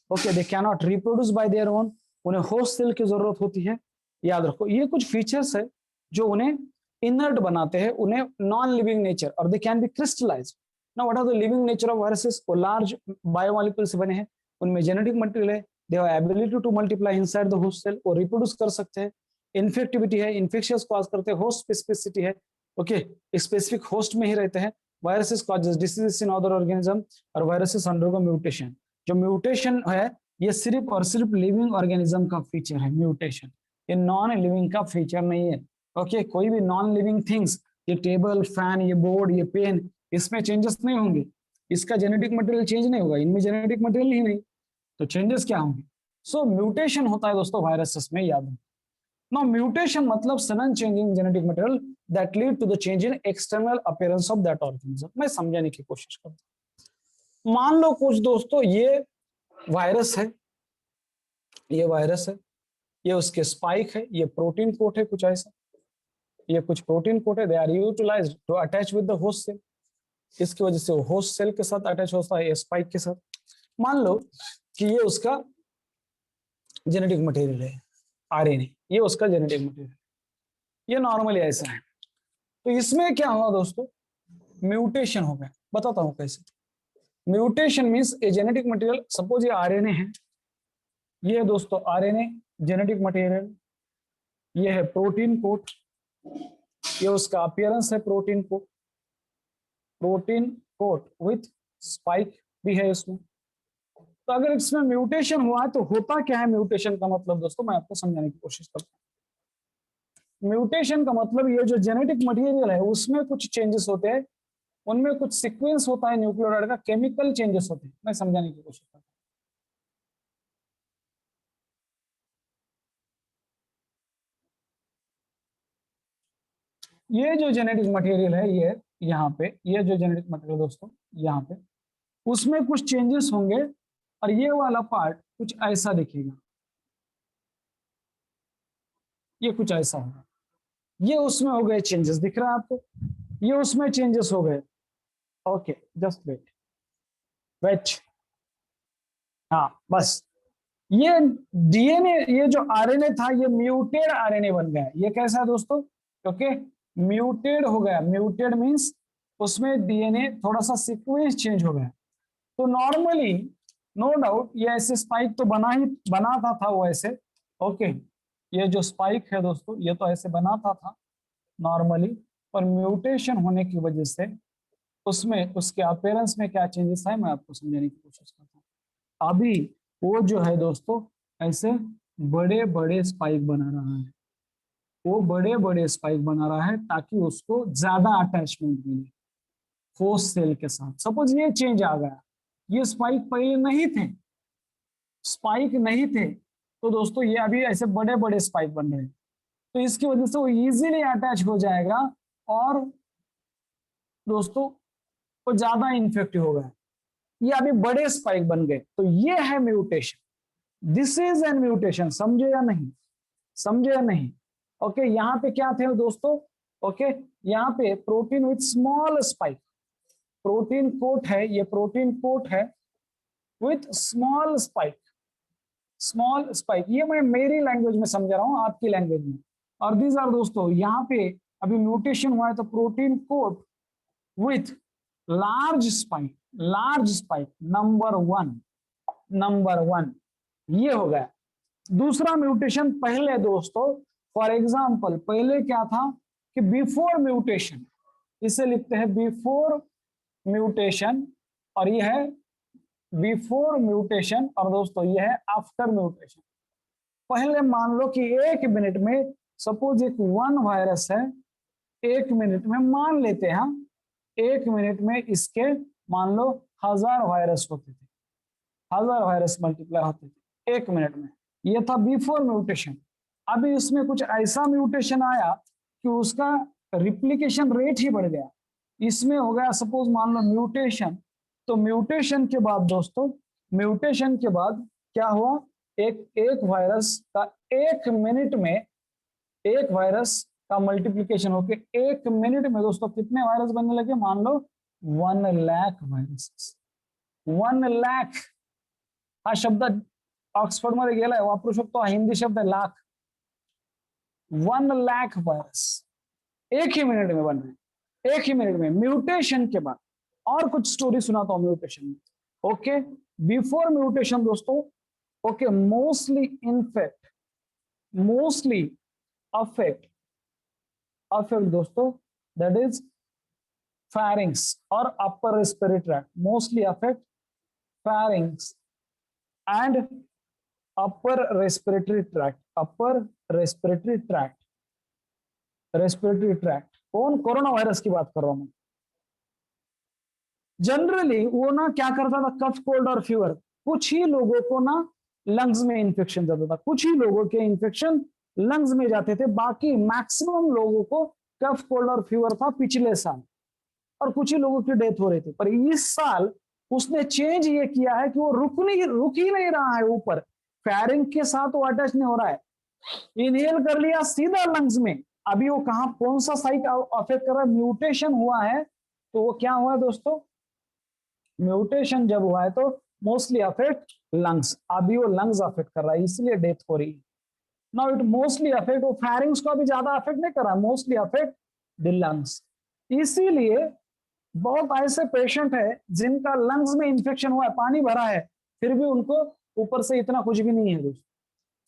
Okay, they cannot reproduce by their own. उन्हें host cell की जरूरत होती है। याद रखो, ये कुछ फीचर्स है जो उन्हें इनर्ट बनाते हैं, उन्हें नॉन लिविंग नेचर, और they can be crystallized. Now what are the living nature of viruses? वो लार्ज बायोमॉलिक्यूल से बने हैं, उनमें जेनेटिक मटेरियल है, they have ability to multiply inside the host cell, वो रिप्रोड्यूस कर सकते हैं, इन्फेक्टिविटी है, इन्फेक्शियस कॉज करते हैं, होस्ट स्पेसिफिसिटी है, ओके, स्पेसिफिक होस्ट में ही रहते हैं। Viruses causes diseases in other organism, और वायरसेस अंडरगो म्यूटेशन। जो म्यूटेशन है ये सिर्फ और सिर्फ लिविंग ऑर्गेनिज्म का फीचर है, म्यूटेशन, ये नॉन लिविंग का फीचर नहीं है। ओके, कोई भी नॉन लिविंग थिंग्स, ये टेबल, फैन, ये बोर्ड, ये पेन, इसमें चेंजेस नहीं होंगे, इसका जेनेटिक मटेरियल चेंज नहीं होगा, इनमें जेनेटिक मटेरियल ही नहीं, तो चेंजेस क्या होंगे? सो म्यूटेशन होता है दोस्तों वायरसेस में, याद रखो। नाउ म्यूटेशन मतलब sudden change in genetic material that lead to the change in external appearance of that organism. मैं समझाने की कोशिश करता हूं। मान लो कुछ दोस्तों ये वायरस है, ये वायरस है, ये उसके स्पाइक है, ये प्रोटीन कोट है, कुछ ऐसा, ये कुछ प्रोटीन कोट है, they are utilized to attach with the host cell, इसकी वजह से वो होस्ट सेल के साथ अटैच होता है स्पाइक के साथ। मान लो कि ये उसका जेनेटिक मटेरियल है, आरएनए, ये उसका जेनेटिक मटेरियल, ये नॉर्मली ऐसा है। तो इसमें क्या हुआ दोस्तों? म्यूटेशन हो गया। बताता हूं कैसे। Mutation means a genetic material, suppose ये आरएनए है, ये है दोस्तों आरएनए जेनेटिक मटेरियल, ये है प्रोटीन कोट, ये उसका अपीयरेंस है protein coat, protein coat with spike भी है इसमें। तो अगर इसमें म्यूटेशन हुआ है तो होता क्या है म्यूटेशन का मतलब दोस्तों, मैं आपको समझाने की कोशिश करता म्यूटेशन का मतलब ये जो जेनेटिक मटेरियल है उसमें कुछ चेंजेस होते हैं, उनमें कुछ सीक्वेंस होता है न्यूक्लियोटाइड का, केमिकल चेंजेस होते हैं। मैं समझाने की कोशिश करता हूँ। ये जो जेनेटिक मटेरियल है, ये यहाँ पे, ये जो जेनेटिक मटेरियल दोस्तों यहाँ पे, उसमें कुछ चेंजेस होंगे और ये वाला पार्ट कुछ ऐसा दिखेगा, ये कुछ ऐसा होगा। ये उसमें हो गए चेंजेस, दिख रहा है आपको, ये उसमें चेंजेस हो गए। ओके, जस्ट वेट वेट, हाँ बस। ये डीएनए, ये जो आरएनए था ये म्यूटेड आरएनए बन गया। ये कैसा है दोस्तों? ओके, म्यूटेड हो गया। म्यूटेड मींस उसमें डीएनए थोड़ा सा सीक्वेंस चेंज हो गया। तो नॉर्मली नो डाउट ये ऐसे स्पाइक तो बनाता था वो ऐसे। ओके, ये जो स्पाइक है दोस्तों ये तो ऐसे बनाता था नॉर्मली, पर म्यूटेशन होने की वजह से उसमें उसके अपीयरेंस में क्या चेंजेस है मैं आपको समझाने की कोशिश करता हूँ। अभी वो जो है दोस्तों ऐसे बड़े बड़े स्पाइक बना रहा है, वो बड़े बड़े स्पाइक बना रहा है ताकि उसको ज्यादा अटैचमेंट मिले होस्ट सेल के साथ। सपोज ये चेंज आ गया, ये स्पाइक पहले नहीं थे, स्पाइक नहीं थे, तो दोस्तों ये अभी ऐसे बड़े बड़े स्पाइक बन रहे हैं। तो इसकी वजह से वो इजीली अटैच हो जाएगा और दोस्तों वो ज्यादा इन्फेक्टिव हो गया। ये अभी बड़े स्पाइक बन गए, तो ये है mutation. This is an mutation. समझे या नहीं? समझे या नहीं? ओके, यहाँ पे क्या थे दोस्तों? ओके, यहाँ पे protein with small spike, protein coat है, ये प्रोटीन कोट है with small spike. Small spike, ये मैं मेरी लैंग्वेज में समझा रहा हूँ, आपकी लैंग्वेज में। और दीज आर दोस्तों यहाँ पे अभी म्यूटेशन हुआ है तो protein coat with large spike, large spike number one, number one ये हो गया। दूसरा म्यूटेशन पहले दोस्तों, फॉर एग्जांपल पहले क्या था कि बिफोर म्यूटेशन, इसे लिखते हैं बिफोर म्यूटेशन, और ये है बिफोर म्यूटेशन, और दोस्तों ये है आफ्टर म्यूटेशन। पहले मान लो कि एक मिनट में, सपोज एक वन वायरस है, एक मिनट में मान लेते हैं हम, एक मिनट में इसके मान लो 1000 वायरस होते थे, 1000 वायरस मल्टीप्लाई होते थे एक मिनट में। ये था बिफोर म्यूटेशन। अभी इसमें कुछ ऐसा म्यूटेशन आया कि उसका रिप्लिकेशन रेट ही बढ़ गया। इसमें हो गया सपोज मान लो म्यूटेशन, तो म्यूटेशन के बाद दोस्तों, म्यूटेशन के बाद क्या हुआ, एक एक वायरस का एक मिनट में, एक वायरस का मल्टीप्लिकेशन होके एक मिनट में दोस्तों कितने वायरस बनने लगे? मान लो 1 लाख वायरसेस, 1 लाख। हा शब्द ऑक्सफोर्ड मध्ये गेलाय, वापरू शकतो, हा हिंदी शब्द है लाख। 1 लाख वायरस एक ही मिनट में बन रहे हैं, एक ही मिनट में म्यूटेशन के बाद। और कुछ स्टोरी सुनाता हूं म्यूटेशन में। ओके, बिफोर म्यूटेशन दोस्तों, okay, mostly in fact, mostly affect, affect दोस्तों दैट इज pharynx और upper respiratory tract, mostly affect pharynx and upper respiratory tract, upper respiratory tract, respiratory tract। कौन? कोरोना वायरस की बात कर रहा हूं मैं। जनरली वो ना क्या करता था, कफ कोल्ड और फीवर, कुछ ही लोगों को ना लंग्स में इंफेक्शन जाता था, कुछ ही लोगों के इंफेक्शन लंग्स में जाते थे, बाकी मैक्सिमम लोगों को कफ कोल्ड और फीवर था पिछले साल, और कुछ ही लोगों की डेथ हो रही थी। पर इस साल उसने चेंज ये किया है कि वो रुक ही नहीं रहा है ऊपर, फैरिंग के साथ वो अटैच नहीं हो रहा है, इनहेल कर लिया सीधा लंग्स में। अभी वो कहां, कौन सा साइट अफेक्ट कर रहा है? म्यूटेशन हुआ है, तो वो क्या हुआ है दोस्तों, म्यूटेशन जब हुआ है तो मोस्टली अफेक्ट लंग्स। अभी वो लंग्स अफेक्ट कर रहा है, इसलिए डेथ हो रही है। नाउ इट मोस्टली अफेक्ट, वो फैरिंग्स को अभी ज्यादा अफेक्ट नहीं कर रहा है, मोस्टली अफेक्ट द लंग्स। इसीलिए बहुत ऐसे पेशेंट है जिनका लंग्स में इंफेक्शन हुआ है, पानी भरा है, फिर भी उनको ऊपर से इतना कुछ भी नहीं है दोस्तों।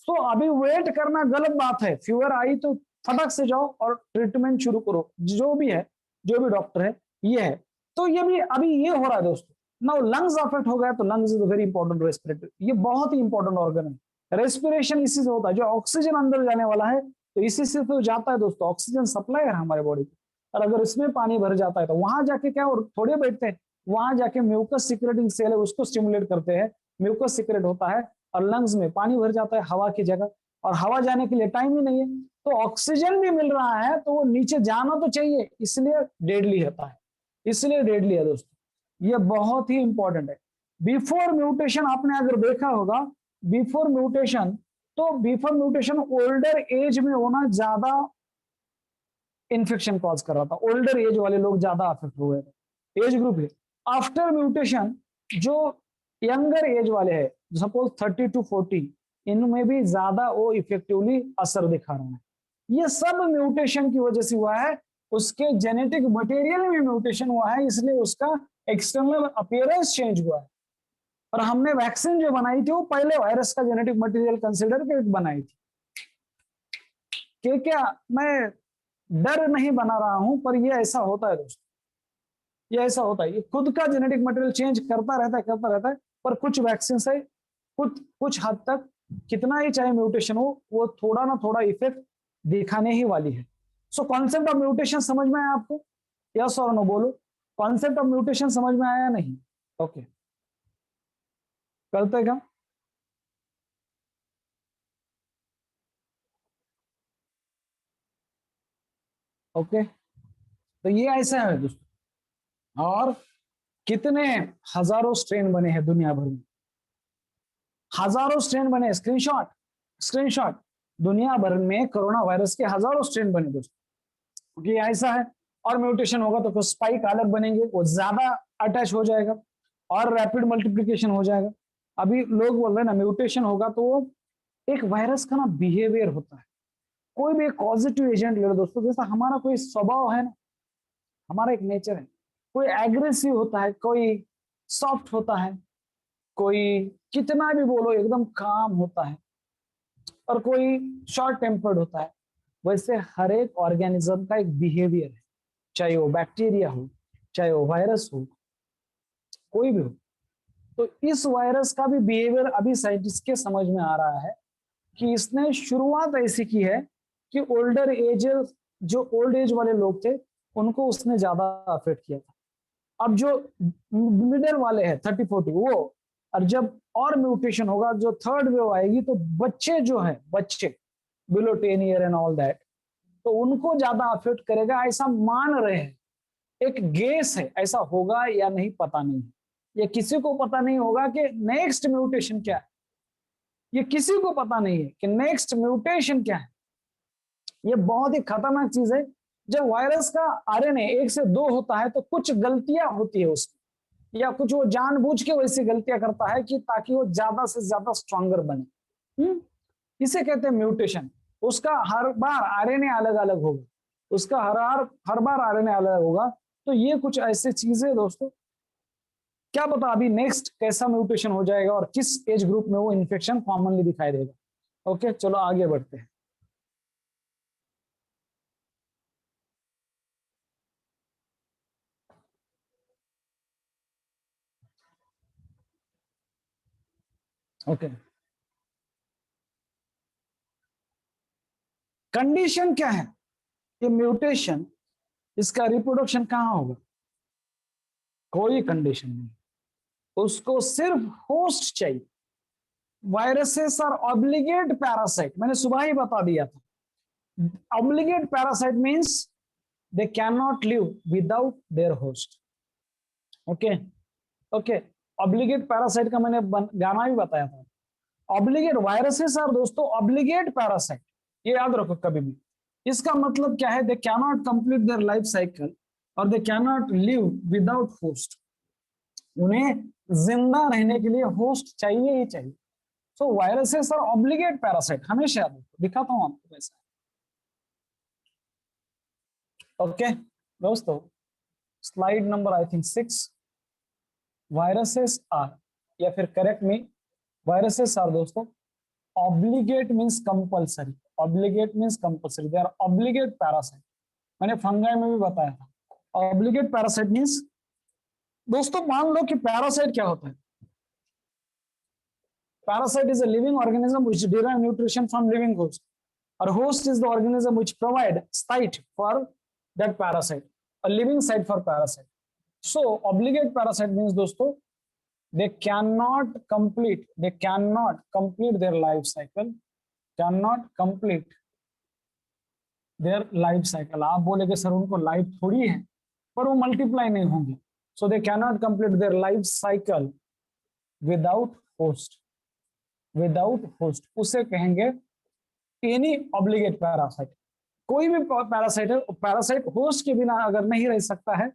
तो अभी वेट करना गलत बात है। फीवर आई तो फटक से जाओ और ट्रीटमेंट शुरू करो, जो भी है, जो भी डॉक्टर है ये है। तो ये भी अभी ये हो रहा है दोस्तों। नाउ लंग्स अफेक्ट हो गया तो lungs is very important respiratory, ये बहुत ही इंपॉर्टेंट ऑर्गन है। रेस्पिरेशन इसी से होता है, जो ऑक्सीजन अंदर जाने वाला है तो इसी से तो जाता है दोस्तों, ऑक्सीजन सप्लाई है हमारे बॉडी को। और अगर इसमें पानी भर जाता है तो वहां जाके क्या, और थोड़े बैठते हैं, वहां जाके म्यूकस सिक्रेटिंग सेल है उसको स्टिमुलेट करते हैं, म्यूकस सिक्रेट होता है और लंग्स में पानी भर जाता है हवा की जगह, और हवा जाने के लिए टाइम ही नहीं है, तो ऑक्सीजन भी मिल रहा है तो वो नीचे जाना तो चाहिए, इसलिए डेडली होता है, इसलिए डेडली है दोस्तों। ये बहुत ही इंपॉर्टेंट है। बिफोर म्यूटेशन आपने अगर देखा होगा, बिफोर म्यूटेशन, तो बिफोर म्यूटेशन ओल्डर एज में होना ज्यादा इन्फेक्शन कॉज कर रहा था, ओल्डर एज वाले लोग ज्यादा अफेक्ट हुए थे, एज ग्रुप है। आफ्टर म्यूटेशन जो यंगर एज वाले हैं, सपोज 30 to 40, इनमें भी ज्यादा वो इफेक्टिवली असर दिखा रहा है। ये सब म्यूटेशन की वजह से हुआ है, उसके जेनेटिक मटेरियल में म्यूटेशन हुआ है, इसलिए उसका एक्सटर्नल अपीयरेंस चेंज हुआ है। और हमने वैक्सीन जो बनाई थी वो पहले वायरस का जेनेटिक मटेरियल कंसिडर करके बनाई थी। क्या मैं डर नहीं बना रहा हूं, पर ये ऐसा होता है दोस्तों, ये ऐसा होता है, ये खुद का जेनेटिक मटेरियल चेंज करता रहता है, पर कुछ वैक्सीन से कुछ हद तक, कितना ही चाहे म्यूटेशन हो, वो थोड़ा ना थोड़ा इफेक्ट दिखाने ही वाली है। सो कॉन्सेप्ट ऑफ म्यूटेशन समझ में आया आपको? यस और नो बोलो, कॉन्सेप्ट ऑफ म्यूटेशन समझ में आया नहीं? ओके, करते क्या? ओके, तो ये ऐसा है दोस्तों। और कितने हजारों स्ट्रेन बने हैं दुनिया भर में, हजारों स्ट्रेन बने, स्क्रीनशॉट, स्क्रीनशॉट, दुनिया भर में कोरोना वायरस के हजारों स्ट्रेन बने दोस्तों, क्योंकि ऐसा है। और म्यूटेशन होगा तो कुछ स्पाइक अलग बनेंगे, वो ज्यादा अटैच हो जाएगा और रैपिड मल्टीप्लिकेशन हो जाएगा। अभी लोग बोल रहे हैं ना म्यूटेशन होगा तो वो एक वायरस का ना बिहेवियर होता है। कोई भी एक पॉजिटिव एजेंट ले लो दोस्तों, जैसा हमारा कोई स्वभाव है ना, हमारा एक नेचर है, कोई एग्रेसिव होता है, कोई सॉफ्ट होता है, कोई कितना भी बोलो एकदम काम होता है, और कोई शॉर्ट टेम्पर्ड होता है। वैसे हर एक ऑर्गेनिज्म का एक बिहेवियर है, चाहे वो बैक्टीरिया हो, चाहे वो वायरस हो, कोई भी हो। तो इस वायरस का भी बिहेवियर अभी साइंटिस्ट के समझ में आ रहा है कि इसने शुरुआत ऐसी की है कि ओल्डर एज, जो ओल्ड एज वाले लोग थे उनको उसने ज्यादा अफेक्ट किया था। अब जो मिडिल वाले हैं 30-40 वो, और जब और म्यूटेशन होगा, जो थर्ड वेव आएगी, तो बच्चे जो है, बच्चे below 10 year and all that, तो उनको ज्यादा अफेक्ट करेगा, ऐसा मान रहे हैं। एक गेस है, ऐसा होगा या नहीं पता नहीं, ये किसी को पता नहीं होगा कि नेक्स्ट म्यूटेशन क्या है, ये किसी को पता नहीं है कि नेक्स्ट म्यूटेशन क्या है। ये बहुत ही खतरनाक चीज है। जब वायरस का आरएनए 1 से 2 होता है तो कुछ गलतियां होती है उसमें, या कुछ वो जानबूझ के वैसी गलतियां करता है कि ताकि वो ज्यादा से ज्यादा स्ट्रॉन्गर बने। इसे कहते हैं म्यूटेशन। उसका हर बार आरएनए अलग अलग होगा, उसका हर बार आरएनए अलग होगा। तो ये कुछ ऐसी चीजें दोस्तों, क्या पता अभी नेक्स्ट कैसा म्यूटेशन हो जाएगा और किस एज ग्रुप में वो इन्फेक्शन कॉमनली दिखाई देगा। ओके, चलो आगे बढ़ते हैं। ओके, कंडीशन क्या है? ये म्यूटेशन, इसका रिप्रोडक्शन कहाँ होगा? कोई कंडीशन नहीं, उसको सिर्फ होस्ट चाहिए। वायरसेस आर ऑब्लिगेट पैरासाइट, मैंने सुबह ही बता दिया था। Obligate parasite means they can not live without their host. Okay, okay, obligate parasite का मैंने गाना भी बताया था। ऑब्लिगेट वायरसेस आर दोस्तों ऑब्लिगेट पैरासाइट, ये याद रखो कभी भी। इसका मतलब क्या है? They can not complete their life cycle और they can not live without host. उन्हें जिंदा रहने के लिए होस्ट चाहिए ही चाहिए। So viruses are obligate parasite, हमेशा याद रखो, दिखाता हूं आपको कैसा। ओके दोस्तों, slide number I think 6। Viruses are, या फिर करेक्ट मी, वायरसेस आर दोस्तों obligate means compulsory, obligate means compulsory, they are obligate parasite. मैंने फंगाई में भी बताया था। ऑब्लिगेट पैरासाइट मींस दोस्तों, मान लो कि पैरासाइट क्या होता है? Parasite is a living organism which derive nutrition from living host. और host is the organism which provide site for that parasite, a living site for parasite. So obligate parasite means दोस्तों they cannot complete their life cycle, आप बोलेगे sir उनको life थोड़ी है, पर वो multiply नहीं होंगे. So they can not complete their life cycle without host. उसे कहेंगे एनी ऑब्लिगेट पैरासाइट. कोई भी पैरासाइट है, पैरासाइट होस्ट के बिना अगर नहीं रह सकता है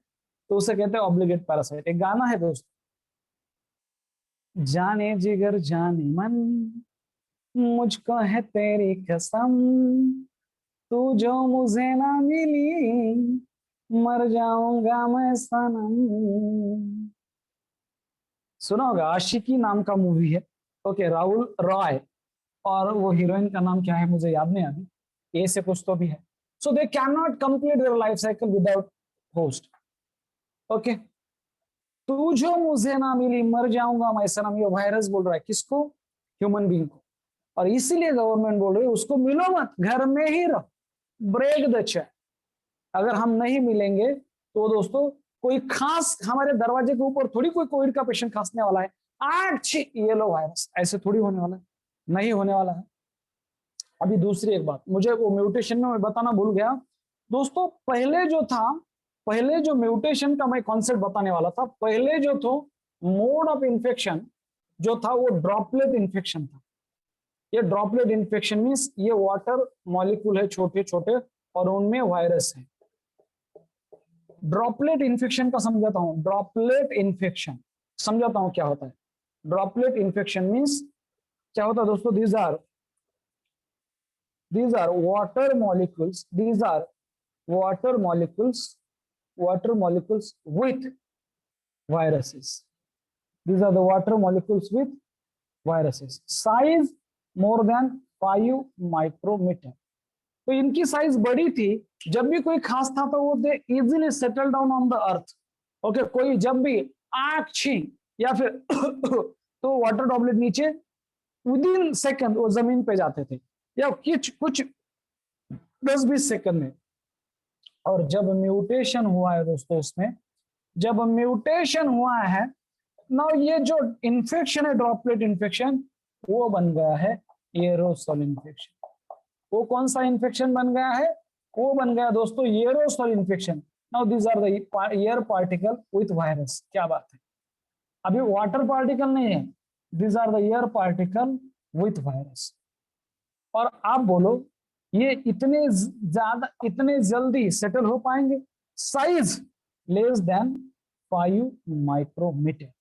तो उसे कहते हैं ऑब्लिगेट पैरासाइट. एक गाना है दोस्त, जाने जिगर जाने मन मुझको है तेरी कसम, तू जो मुझे ना मिली मर जाऊंगा मैं सनम. सुना होगा, आशिकी नाम का मूवी है. ओके, राहुल रॉय, और वो हीरोइन का नाम क्या है मुझे याद नहीं अभी, ए से कुछ तो भी है. So they can not complete their life cycle without host. Okay, तू जो मुझे ना मिली मर जाऊंगा मैं सनम, ये वायरस बोल रहा है किसको? ह्यूमन बीइंग को. और इसीलिए गवर्नमेंट बोल रही है उसको मिलो मत, घर में ही रहो, ब्रेक द चेन. अगर हम नहीं मिलेंगे तो दोस्तों कोई खास हमारे दरवाजे के ऊपर थोड़ी कोई कोविड का पेशेंट खांसने वाला है, अच्छी ये लो वायरस, ऐसे थोड़ी होने वाला है, नहीं होने वाला है. अभी दूसरी एक बात मुझे वो म्यूटेशन में मैं बताना भूल गया दोस्तों. पहले जो म्यूटेशन का मैं कॉन्सेप्ट बताने वाला था, पहले जो था मोड ऑफ इन्फेक्शन जो था वो ड्रॉपलेट इन्फेक्शन था. ये ड्रॉपलेट इन्फेक्शन मीन्स ये वाटर मॉलिक्यूल है छोटे छोटे और उनमें वायरस है. ड्रॉपलेट इन्फेक्शन का समझाता हूं. ड्रॉपलेट इन्फेक्शन समझाता हूं क्या होता है. ड्रॉपलेट इन्फेक्शन मीन्स क्या होता है दोस्तों, these are water molecules, these are water molecules with viruses. These are the water molecules with viruses. Size more than 5 micrometer. तो इनकी साइज बड़ी थी, जब भी कोई खास था तो वो they easily settle down on the earth. Okay, कोई जब भी आंख छीन या फिर तो वाटर ड्रॉपलेट नीचे विद इन सेकंड वो जमीन पे जाते थे, या कुछ 10-20 सेकंड में. और जब म्यूटेशन हुआ है दोस्तों, उसमें जब म्यूटेशन हुआ है ना, ये जो इन्फेक्शन है ड्रॉपलेट इन्फेक्शन, वो बन गया है एरोसोल इन्फेक्शन. वो कौन सा इन्फेक्शन बन गया है? वो बन गया दोस्तों aerosol infection. Now this are the air particle with virus. क्या बात है, अभी वाटर पार्टिकल नहीं है, this are the air particle with virus. और आप बोलो ये इतने जल्दी सेटल हो पाएंगे? Size less than 5 micrometer.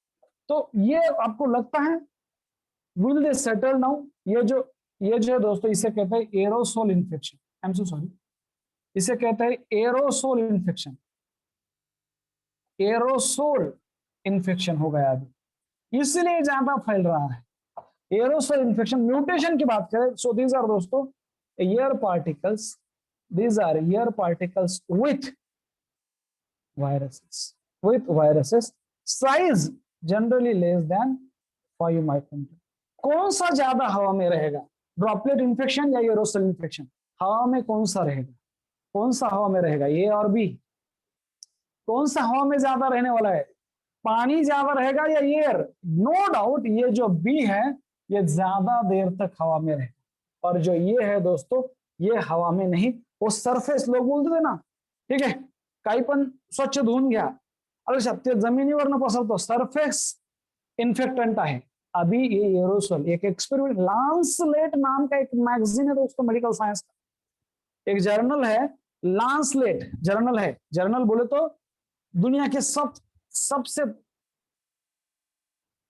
तो ये आपको लगता है विल दे सेटल नाउ? ये जो है दोस्तों, इसे कहते हैं aerosol infection. I am so sorry, इसे कहते हैं एरोसोल इन्फेक्शन. एरोसोल इन्फेक्शन हो गया अभी, इसलिए ज्यादा फैल रहा है एरोसोल इन्फेक्शन. म्यूटेशन की बात करें, सो दीज आर दोस्तों air particles, these are air particles with viruses. Size generally less than 5 micrometer. कौन सा ज्यादा हवा में रहेगा, ड्रॉपलेट इन्फेक्शन या एरोसोल इन्फेक्शन? हवा में कौन सा रहेगा? कौन सा हवा में रहेगा, ए और बी? कौन सा हवा में ज्यादा रहने वाला है? पानी ज्यादा रहेगा या एयर? नो डाउट ये जो बी है ये ज्यादा देर तक हवा में रहेगा, और जो ये है दोस्तों ये हवा में नहीं. वो सरफेस लोग बोलते थे ना, ठीक है, काही पण स्वच्छ धुवून घ्या, अरे ते जमिनीवर न पसरतो, सरफेस इन्फेक्टंट आहे. अभी ये एरोसोल, एक एक्सपेरिमेंट, लांसलेट नाम का एक मैगजीन है दोस्तों मेडिकल साइंस का, एक जर्नल है, लांसलेट जर्नल है. जर्नल बोले तो दुनिया के सबसे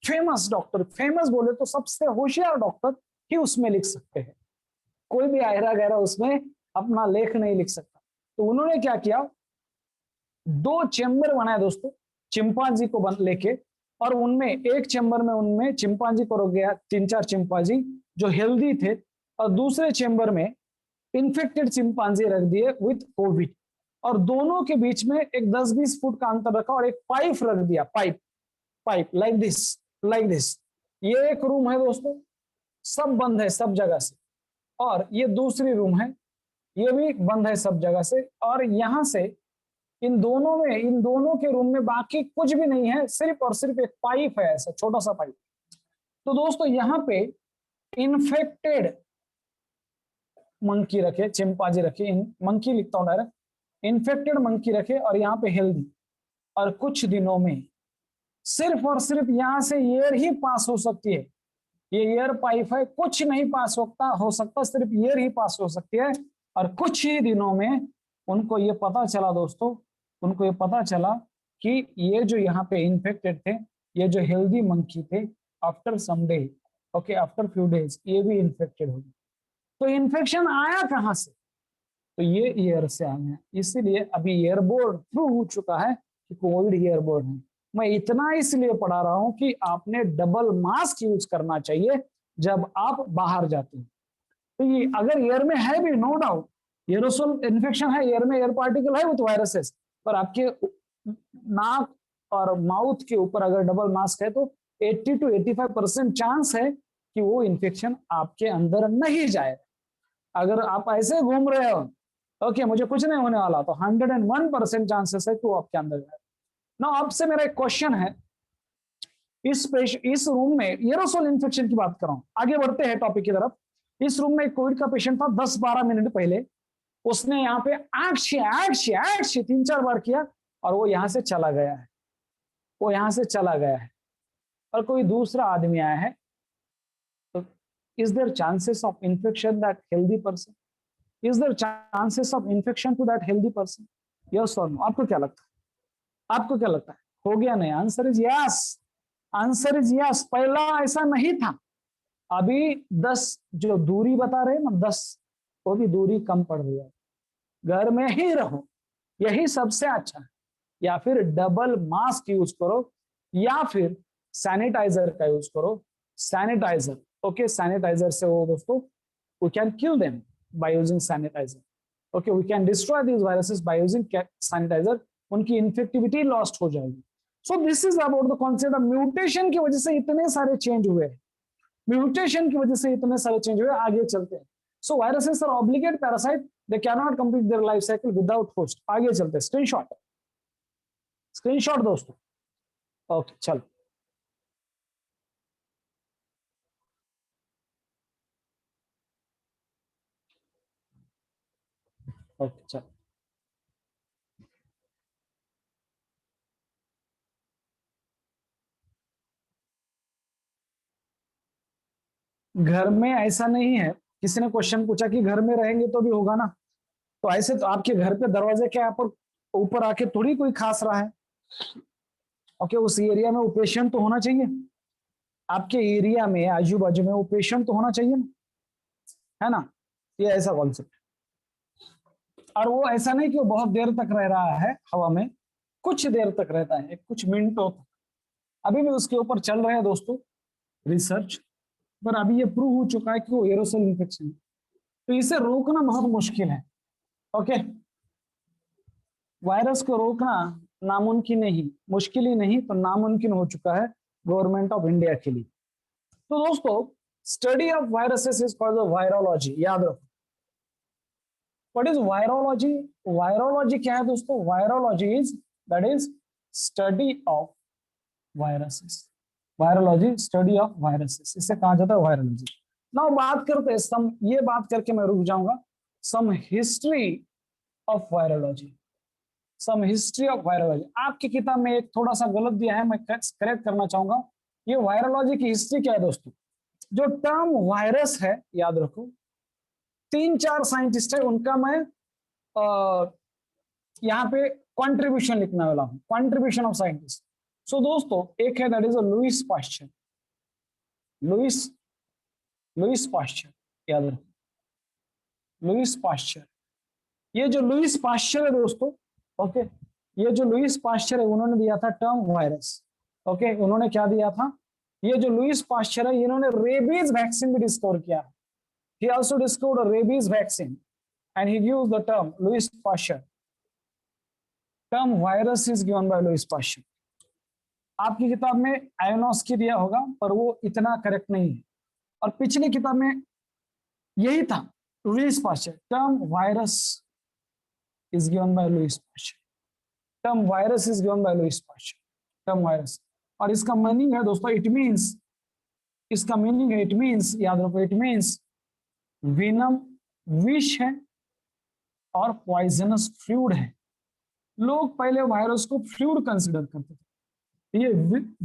फेमस डॉक्टर, फेमस बोले तो सबसे होशियार डॉक्टर ही उसमें लिख सकते हैं. कोई भी आयरा गहरा उसमें अपना लेख नहीं लिख सकता. तो उन्होंने क्या किया, 2 चेंबर बनाए दोस्तों चिंपांजी को लेके, और उनमें एक चेंबर में उनमें चिंपांजी को रोक गया, 3-4 चिंपांजी जो हेल्दी थे, और दूसरे चेंबर में इन्फेक्टेड चिंपांजी रख दिए विथ कोविड, और दोनों के बीच में एक 10-20 फुट का अंतर रखा और एक पाइप रख दिया. Pipe like this. ये एक रूम है दोस्तों, सब बंद है सब जगह से, और ये दूसरी रूम है, ये भी बंद है सब जगह से, और यहां से इन दोनों के रूम में बाकी कुछ भी नहीं है, सिर्फ और सिर्फ एक पाइप है, ऐसा छोटा सा पाइप। तो दोस्तों यहाँ पे इन्फेक्टेड मंकी रखे, चिंपांजी रखे, मंकी लिखता हूं डायरेक्ट, इन्फेक्टेड मंकी रखे, और यहाँ पे हेल्दी, और कुछ दिनों में सिर्फ और सिर्फ यहां से एयर ही पास हो सकती है, ये एयर पाइप है, कुछ नहीं पास हो सकता, सिर्फ एयर ही पास हो सकती है। और कुछ ही दिनों में उनको ये पता चला दोस्तों, उनको ये पता चला कि ये जो यहाँ पे इन्फेक्टेड थे, ये जो हेल्दी मंकी थे, after some day, okay, after few days ये भी इन्फेक्टेड हो गए। तो इन्फेक्शन आया कहाँ से? तो ये एयर से आ गया, इसीलिए अभी एयरबोर्न थ्रू हो चुका है कि कोविड एयरबोर्न है। मैं इतना इसलिए पढ़ा रहा हूं कि आपने डबल मास्क यूज करना चाहिए जब आप बाहर जाते हैं। तो ये अगर एयर में है भी, नो डाउट एरोसोल इन्फेक्शन है, एयर में एयर पार्टिकल है विथ वायरसेस, पर आपके नाक और माउथ के ऊपर अगर डबल मास्क है तो 80 to 85% चांस है कि वो इन्फेक्शन आपके अंदर नहीं जाए। अगर आप ऐसे घूम रहे हो ओके मुझे कुछ नहीं होने वाला, तो 101% चांसेस है कि वो आपके अंदर जाए ना। आपसे मेरा एक क्वेश्चन है, इस रूम में एरोसोल इन्फेक्शन की बात कर रहा हूं, आगे बढ़ते हैं टॉपिक की तरफ। इस रूम में एक कोविड का पेशेंट था, 10-12 मिनट पहले उसने यहाँ पे एक्श 3-4 बार किया और वो यहां से चला गया है, वो यहां से चला गया है, और कोई दूसरा आदमी आया है, तो is there chances of infection that healthy person? Is there chances of infection to that healthy person? Yes और नो? आपको क्या लगता है? आपको क्या लगता है हो गया नहीं? Answer is yes, answer is yes. पहला ऐसा नहीं था, अभी 10 जो दूरी बता रहे हैं ना 10, वो भी दूरी कम पड़ रही है। घर में ही रहो, यही सबसे अच्छा है, या फिर डबल मास्क यूज करो, या फिर सैनिटाइजर का यूज करो। सैनिटाइजर, ओके, सैनिटाइजर से वो दोस्तों we can kill them by using sanitizer, okay, we can destroy these viruses by using sanitizer, उनकी इन्फेक्टिविटी लॉस्ट हो जाएगी। So this is about the concept. Mutation की वजह से इतने सारे चेंज हुए, म्यूटेशन की वजह से इतने सारे चेंज हुए, आगे चलते हैं। So viruses are obligate parasite, they can not complete their life cycle without host. आगे चलते हैं, स्क्रीनशॉट, स्क्रीनशॉट दोस्तों, ओके चलो। ओके चलो, घर में ऐसा नहीं है, किसी ने क्वेश्चन पूछा कि घर में रहेंगे तो भी होगा ना, तो ऐसे तो आपके घर पे दरवाजे के यहाँ पर ऊपर आके थोड़ी कोई खास रहा है, ओके, उस एरिया में वो पेशेंट तो होना चाहिए, आपके एरिया में आजू बाजू में वो पेशेंट तो होना चाहिए ना, है ना? ये ऐसा कॉन्सेप्ट। और वो ऐसा नहीं कि वो बहुत देर तक रह रहा है हवा में, कुछ देर तक रहता है, कुछ मिनटों तक। अभी भी उसके ऊपर चल रहे हैं दोस्तों रिसर्च, पर अभी ये प्रूव हो चुका है कि वो एरोसोल इन्फेक्शन है, तो इसे रोकना बहुत मुश्किल है, ओके। वायरस को रोकना नामुमकिन नहीं, मुश्किल ही नहीं तो नामुमकिन हो चुका है गवर्नमेंट ऑफ इंडिया के लिए। तो दोस्तों study of viruses is called virology, याद रखो। What is virology? वायरोलॉजी क्या है दोस्तों? Virology is that is study of viruses, virology study of viruses, इसे कहा जाता है वायरोलॉजी। नाउ बात करते हैं सम, ये बात करके मैं रुक जाऊंगा, some history of virology, some history of virology. आपकी किताब में एक थोड़ा सा गलत दिया है, मैं करेक्ट करना चाहूंगा। ये वायरोलॉजी की हिस्ट्री क्या है दोस्तों? जो टर्म वायरस है, याद रखो, 3-4 साइंटिस्ट है, उनका मैं यहाँ पे कंट्रीब्यूशन लिखने वाला हूं, कंट्रीब्यूशन ऑफ साइंटिस्ट। सो दोस्तों एक है that is Louis Pasteur, Louis Louis Pasteur, याद रखो, लुईस पाश्चर। ये जो लुईस पाश्चर है दोस्तों, ओके, ये जो लुईस पाश्चर है उन्होंने दिया था टर्म वायरस, ओके, उन्होंने क्या दिया था? ये जो लुईस पाश्चर है इन्होंने रेबीज वैक्सीन भी डिस्कवर किया। He also discovered a rabies vaccine and he used the term Louis Pasteur. Term virus is given by Louis Pasteur. आपकी किताब में आयोनोस्की दिया होगा पर वो इतना करेक्ट नहीं है, और पिछली किताब में यही था Louis Pasteur. Term virus is given by Louis Pasteur. Term virus is given by Louis Pasteur. Term virus, और इसका मीनिंग है दोस्तों, इट मीन्स, इसका मीनिंग है, इट मीन्स, याद रखो, इट मीन्स विनम विष है और पॉइजनस फ्लूइड है। लोग पहले वायरस को फ्लूइड कंसिडर करते थे, ये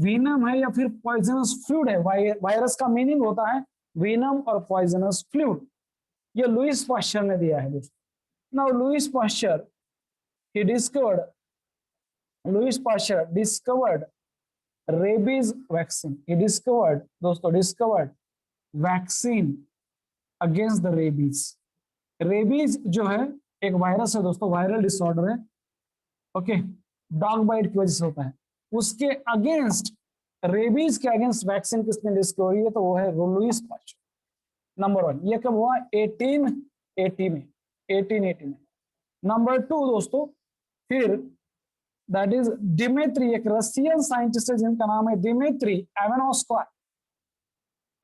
वीनम है या फिर पॉइजनस फ्लूइड है। वायरस का मीनिंग होता है वीनम और पॉइजनस फ्लूइड। ये लुईस पाश्चर ने दिया है दोस्तों। Now Louis Pasteur he discovered Louis Pasteur discovered rabies vaccine. he discovered दोस्तों, discovered vaccine against the rabies. Rabies जो है एक वायरस है दोस्तों, वायरल डिसऑर्डर है, ओके, डॉग बाइट की वजह से होता है। उसके अगेंस्ट, रेबीज के अगेंस्ट वैक्सीन किसने डिस्कवर की है, तो वो है लुईस पाश्चर। नंबर 1, ये कब हुआ, 1880 में, 1880 में। नंबर 2 दोस्तों, फिर दैट इज डिमेट्री, एक रशियन साइंटिस्ट है जिनका नाम है डिमेट्री एवानोस्काय।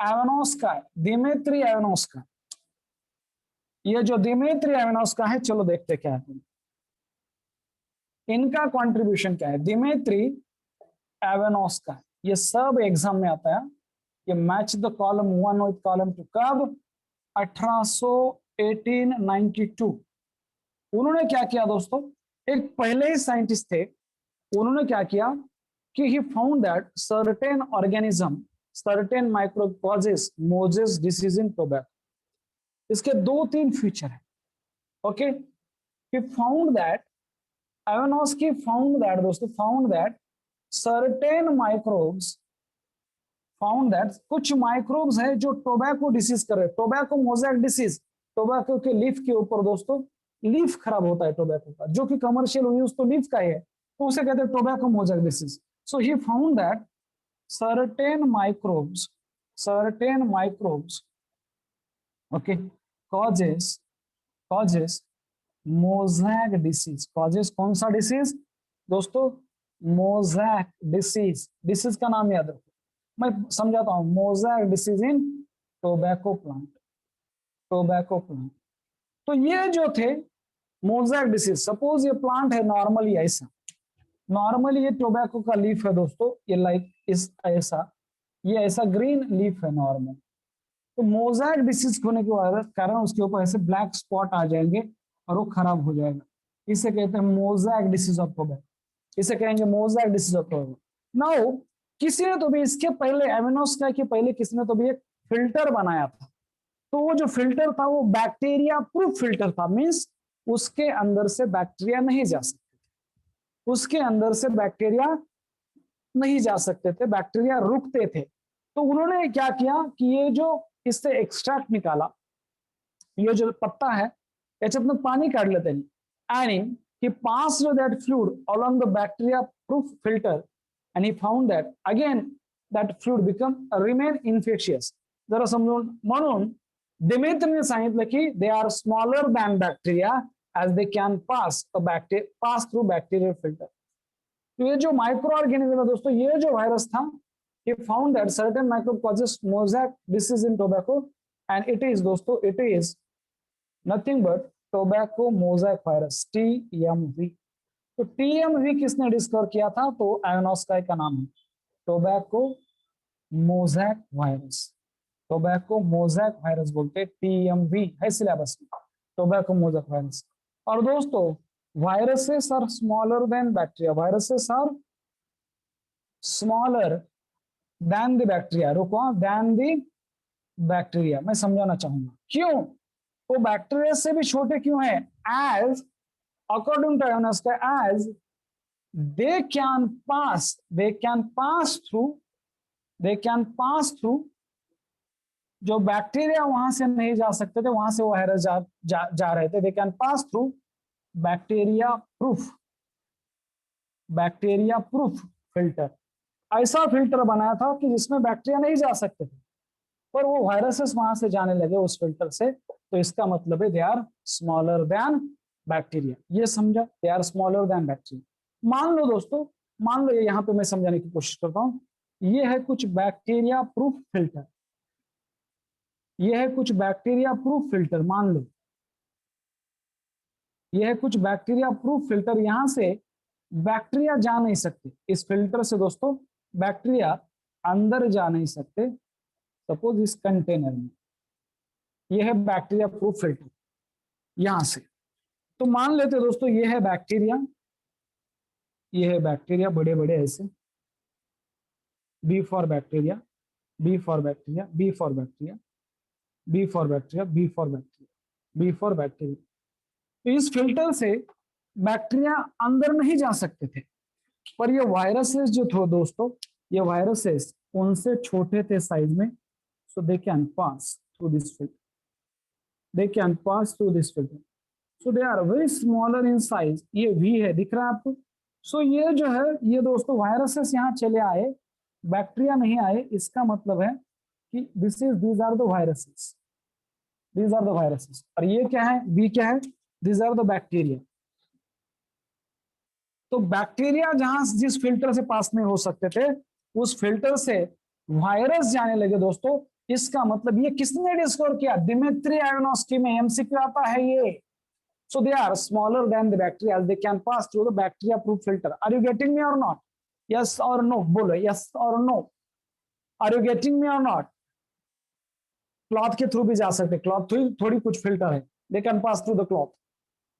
एवानोस्काय, डिमेट्री एवानोस्काय। ये जो डिमेट्री एवानोस्काय है, चलो देखते क्या है, इनका कंट्रीब्यूशन क्या है। डिमेट्री एवानोस्काय, ये सब एग्जाम में आता है। ये match the column 1 with column 2। कब, 1892। उन्होंने क्या किया दोस्तों, एक पहले ही साइंटिस्ट थे, उन्होंने क्या किया कि he found that certain organism, certain microbe causes mosaic disease in tobacco. इसके 2-3 फीचर है, okay. He found that, Ivanovsky found that दोस्तों, found that certain microbes, found that कुछ माइक्रोब्स है जो टोबैको डिसीज कर रहे हैं। टोबैको मोज़ेक डिसीज, टोबैको के लीफ के ऊपर दोस्तों, लीफ खराब होता है टोबैको का, जो कि कमर्शियल यूज तो लीफ का ही है, तो उसे कहते हैं tobacco mosaic disease. So he found that certain microbes, certain microbes, okay, causes, causes mosaic disease. Causes कौन सा डिसीज दोस्तों, मोज़ेक डिसीज। डिसीज का नाम याद रखो, मैं समझाता हूं। Mosaic disease in tobacco plant, tobacco plant. तो ये जो थे मोज़ेक डिसीज, सपोज ये प्लांट है नॉर्मली ऐसा, नॉर्मली ये टोबैको का लीफ है दोस्तों, ये लाइक इस ऐसा, ये ऐसा ग्रीन लीफ है नॉर्मल। तो मोज़ेक डिसीज होने के कारण उसके ऊपर ऐसे ब्लैक स्पॉट आ जाएंगे और वो खराब हो जाएगा। इसे कहते हैं मोज़ेक डिसीज ऑफ टोबैको, इसे कहेंगे mosaic disease of tobacco. Now किसी ने तो भी इसके पहले, एवानोस्काय के पहले किसी ने तो भी एक फिल्टर बनाया था। तो वो जो फिल्टर था वो बैक्टीरिया प्रूफ फिल्टर था, मींस उसके अंदर से बैक्टीरिया नहीं जा सकते थे, उसके अंदर से बैक्टीरिया नहीं जा सकते थे, बैक्टीरिया रुकते थे। तो उन्होंने क्या किया कि ये जो इससे एक्सट्रैक्ट निकाला, ये जो पत्ता है, याच्यात अपना पानी काढ लेते हैं, and he passed that fluid along the bacteria proof filter and he found that again that fluid become remain infectious. जरा समजून, म्हणून डिमेत्रीने सांगितलं की they are smaller than bacteria as they can pass through bacterial filter. तो ये जो micro organism है दोस्तों, ये जो वायरस था, he found that certain microbe causes mosaic disease in tobacco and it is दोस्तों, it is nothing but tobacco mosaic virus, TMV। तो TMV किसने डिस्कवर किया था, तो एवानोस्काय का नाम है, tobacco mosaic virus. Tobacco mosaic virus बोलते, TMV है सिलेबस में, टोबैको मोज़ेक वायरस। और दोस्तों viruses are smaller than bacteria, viruses are smaller than the bacteria, रुको, देन द बैक्टीरिया। मैं समझाना चाहूंगा क्यों वो बैक्टीरिया से भी छोटे क्यों है, as according to Ivanovsky, as they can pass, they can pass through, they can pass through, जो बैक्टीरिया वहां से नहीं जा सकते थे, वहां से वो वायरस जा रहे थे, दे can pass through bacteria proof, bacteria proof filter. ऐसा फिल्टर बनाया था कि जिसमें बैक्टीरिया नहीं जा सकते थे, पर वो वायरसेस वहां से जाने लगे उस फिल्टर से। तो इसका मतलब है they are smaller than bacteria. ये समझा, they are smaller than bacteria. मान लो दोस्तों, मान लो, ये यहाँ पे मैं समझाने की कोशिश करता हूँ, ये है कुछ बैक्टीरिया प्रूफ फिल्टर, ये है कुछ बैक्टीरिया प्रूफ फिल्टर, मान लो ये है कुछ बैक्टीरिया प्रूफ फिल्टर, यहां से बैक्टीरिया जा नहीं सकते, इस फिल्टर से दोस्तों बैक्टीरिया अंदर जा नहीं सकते। सपोज इस कंटेनर में ये है बैक्टीरिया प्रूफ फिल्टर, यहां से तो मान लेते दोस्तों ये है बैक्टीरिया, ये है बैक्टीरिया बड़े बड़े ऐसे, B for bacteria, B for bacteria, B for bacteria, B for bacteria, B for bacteria, B for bacteria. तो इस फिल्टर से बैक्टीरिया अंदर नहीं जा सकते थे, पर ये वायरसेस जो थे दोस्तों, ये वायरसेस उनसे छोटे थे साइज में, so they can pass through this filter, they can pass through this filter, so they are very smaller in size. ये वी है, दिख रहा है आपको। सो ये जो है ये दोस्तों वायरसेस यहाँ चले आए, बैक्टीरिया नहीं आए, इसका मतलब है कि these are the viruses, these are the viruses. और ये क्या है, बी क्या है, दीज आर द बैक्टीरिया। तो बैक्टीरिया जहां जिस फिल्टर से पास नहीं हो सकते थे, उस फिल्टर से वायरस जाने लगे दोस्तों। इसका मतलब ये किसने डिस्कवर किया, दिमित्री आयोनोस्की में एमसीक्यू आता है ये। So they are smaller than the bacteria, they can pass through the bacteria proof filter. Are you getting me or not? Yes or no? बोलो yes or no. Are you getting me or not? Cloth के through भी जा सकते, cloth थोड़ी कुछ filter है, they can pass through the cloth.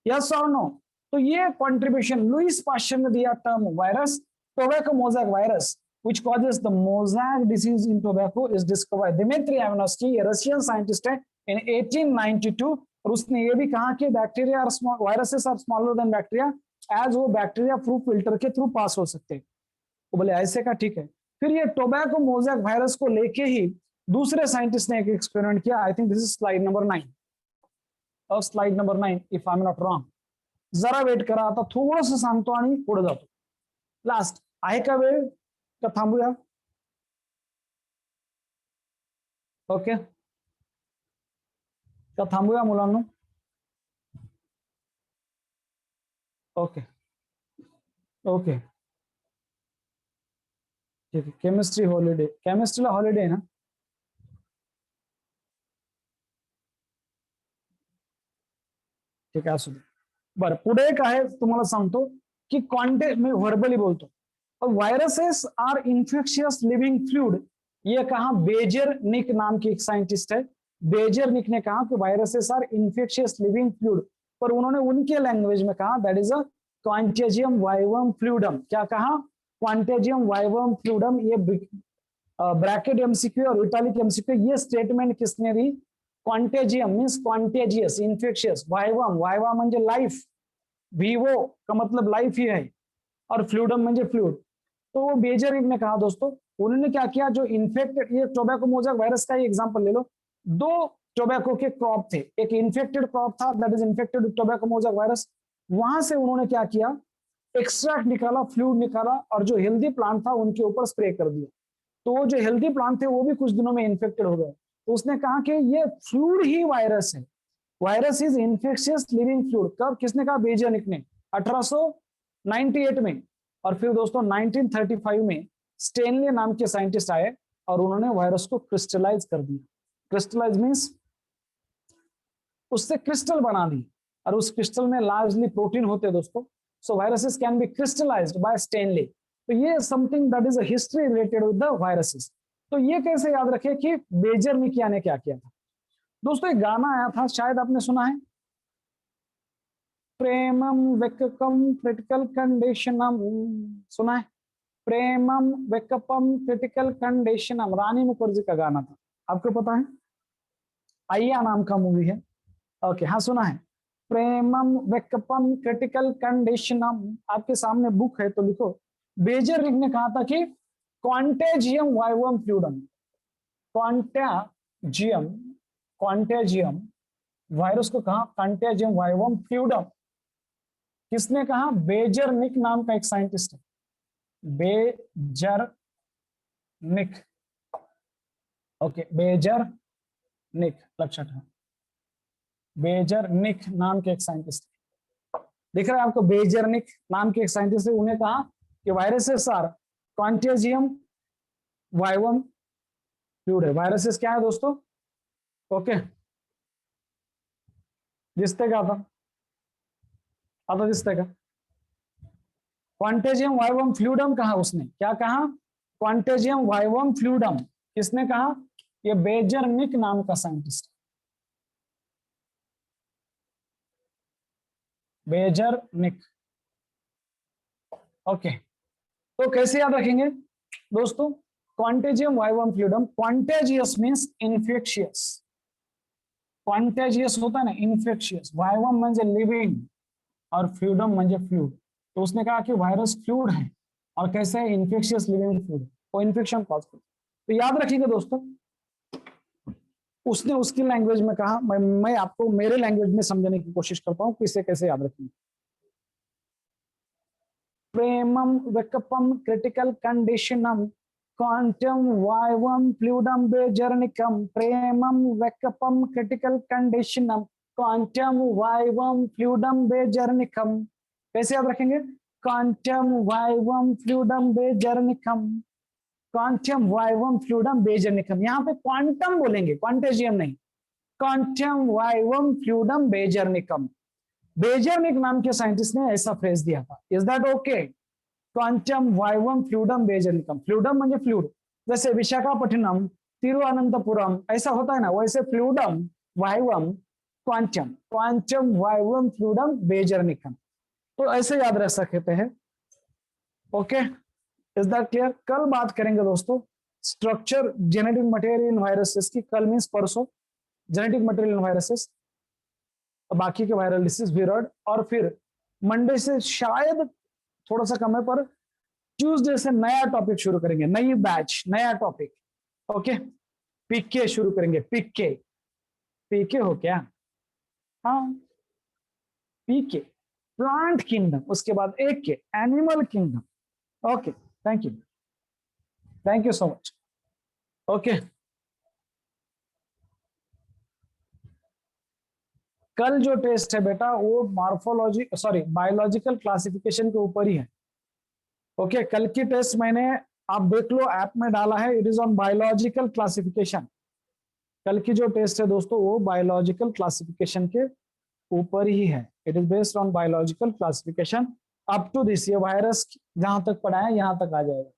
Yes or no? तो ये कंट्रीब्यूशन लुईस पाश्चर ने दिया term virus, tobacco mosaic virus which causes the mosaic disease in tobacco is discovered. Dmitry Ivanovsky, a Russian scientist है, in 1892, और उसने ये भी कहा कि बैक्टीरिया और viruses are smaller than bacteria, as वो बैक्टीरिया प्रूफ फिल्टर के थ्रू पास हो सकते हैं। तो बोले ऐसे का, ठीक है। फिर ये टोबैको मोज़ैक वायरस को लेके ही दूसरे साइंटिस्ट ने एक एक्सपेरिमेंट किया। I think this is slide number 9, और slide number 9 if I am not wrong. जरा वेट करा, आता थोडंसं सांगतो आणि पुढे जातो। लास्ट आहे का वेळ, का थांबूया? ओके, का थांबूया मुलांनो? ओके ओके ठीक आहे। केमिस्ट्री हॉलिडे, केमिस्ट्रीला हॉलिडे आहे ना? ठीक आहे, असू दे। बरं, पुढे एक आहे तुम्हाला सांगतो की क्वांटे, मी व्हर्बली बोलतो, viruses are infectious living fluid. ये कहा बेजर निक नाम की एक साइंटिस्ट है, बेजर निक ने कहा कि viruses are infectious living fluid, पर उन्होंने उनके लैंग्वेज में कहा that is a contagium vivum fluidum. क्या कहा, क्वांटेजियम वाइवम फ्लूइडम। ये ब्रैकेट एमसीक्यू और इटैलिक एमसीक्यू, ये स्टेटमेंट किसने दी? Contagium means contagious, infectious, vivum, viva म्हणजे लाइफ, वीवो का मतलब लाइफ ही है, और फ्लूइडम म्हणजे फ्लूइड। तो वो बेजर ने कहा दोस्तों, उन्होंने क्या किया, जो इन्फेक्टेड, ये टोबैको मोज़ैक वायरस का ही एग्जांपल ले लो, दो टोबैको के क्रॉप थे, एक इन्फेक्टेड क्रॉप था that is infected with tobacco mosaic virus, वहां से उन्होंने क्या किया, एक्सट्रैक्ट निकाला, फ्लूइड निकाला, और जो हेल्दी प्लांट था उनके ऊपर स्प्रे कर दिया। तो वो जो हेल्दी प्लांट थे वो भी कुछ दिनों में इन्फेक्टेड हो गए। तो उसने कहा कि ये फ्लूइड ही वायरस है, virus is infectious living fluid. कब, किसने कहा? बेजनिक ने 1898 में। और फिर दोस्तों 1935 में स्टेनली नाम के साइंटिस्ट आए और उन्होंने वायरस को क्रिस्टलाइज कर दिया। क्रिस्टलाइज मींस उससे क्रिस्टल बना दी, और उस क्रिस्टल में लार्जली प्रोटीन होते हैं दोस्तों। So viruses can be crystallised by Stanley. तो ये something that is a history related with the viruses. तो ये कैसे याद रखे कि बेजर निकिया ने क्या किया था। दोस्तों एक गाना आया था, शायद आपने सुना है, प्रेमम वेककम क्रिटिकल कंडीशनम, सुना है? प्रेमम वेकपम क्रिटिकल कंडीशनम, रानी मुखर्जी का गाना था, आपको पता है? अय्या नाम का मूवी है। ओके, हाँ सुना है। प्रेमम वेकपम क्रिटिकल कंडीशनम, आपके सामने बुक है तो लिखो। बेजर ने कहा था कि क्वांटेजियम वाइवम फ्लूइडम, क्वांटेजियम, क्वांटेजियम वायरस को कहा क्वांटेजियम वाइवम फ्लूइडम। किसने कहा? बेजर निक नाम का एक साइंटिस्ट है, बेजर निक। ओके, बेजर निक, लक्षण है, बेजर निक नाम के एक साइंटिस्ट, दिख रहा है आपको? बेजर निक नाम के एक साइंटिस्ट है, उन्हें कहा कि वायरसेस आर क्वांटेजियम वाइवम फ्लूइड है। वायरसेस क्या है दोस्तों? ओके, दिसते का आता दिसते का? क्वांटेजियम वाइवम फ्लूइडम कहा उसने, क्या कहा? क्वांटेजियम वाइवम फ्लूइडम, किसने कहा? ये बेजरनिक नाम का साइंटिस्ट, बेजरनिक। ओके, तो कैसे याद रखेंगे दोस्तों? क्वांटेजियम वाइवम फ्लूइडम, क्वांटेजियस मीन्स इन्फेक्शियस, क्वांटेजियस होता है ना इन्फेक्शियस, वाइवम म्हणजे लिविंग और फ्लूइडम म्हणजे फ्लूइड। तो उसने कहा कि वायरस फ्लूइड है और कैसे है? इन्फेक्शियस लिविंग फ्लूइड, वो इन्फेक्शन कॉज करता है। तो याद रखिएगा दोस्तों, उसने उसकी लैंग्वेज में कहा, मैं आपको मेरे लैंग्वेज में समझने की कोशिश करता हूँ कि इसे कैसे याद रखेंगे। प्रेमम वेकपम क्रिटिकल कंडीशनम क्वांटम वाइवम फ्लूइडम बेजरनिकम, प्रेमम वेकपम क्रिटिकल कंडीशनम क्वांटम वाइवम फ्लूइडम बेजरनिकम। कैसे याद रखेंगे? क्वांटम वाइवम फ्लूइडम बेजरनिकम, क्वांटम वाइवम फ्लूइडम बेजरनिकम। यहाँ पे क्वांटम बोलेंगे, क्वांटेजियम नहीं, क्वांटम वाइवम फ्लूइडम बेजरनिकम। बेजरनिक नाम के साइंटिस्ट ने ऐसा फ्रेज दिया था। Is that okay? क्वांटम वाइवम फ्लूइडम बेजरनिकम, फ्लूइडम म्हणजे फ्लूइड, जैसे विशाखापट्टनम, तिरुवनंतपुरम ऐसा होता है ना, वैसे फ्लूइडम वाइवम क्वांटम, क्वांटम वाइवम फ्लूइडम बेजरनिकम। तो ऐसे याद रख सकते हैं। Okay, is that clear? कल बात करेंगे दोस्तों structure genetic material in viruses की, कल मीन्स परसों जेनेटिक मटेरियल इन वायरसेस, बाकी के वायरल डिसीज विरड, और फिर मंडे से शायद थोड़ा सा कम है, पर ट्यूसडे से नया टॉपिक शुरू करेंगे, नई बैच, नया टॉपिक। ओके, पीके शुरू करेंगे, पीके, पीके हो क्या? हाँ, पीके प्लांट किंगडम, उसके बाद एक के animal kingdom. Okay, thank you, thank you so much. Okay, कल जो टेस्ट है बेटा वो मॉर्फोलॉजी सॉरी बायोलॉजिकल क्लासिफिकेशन के ऊपर ही है। ओके, कल की टेस्ट मैंने, आप देख लो ऐप में डाला है, it is on biological classification. कल की जो टेस्ट है दोस्तों वो बायोलॉजिकल क्लासिफिकेशन के ऊपर ही है, it is based on biological classification up to this, ये वायरस जहां तक पढ़ा है यहां तक आ जाएगा।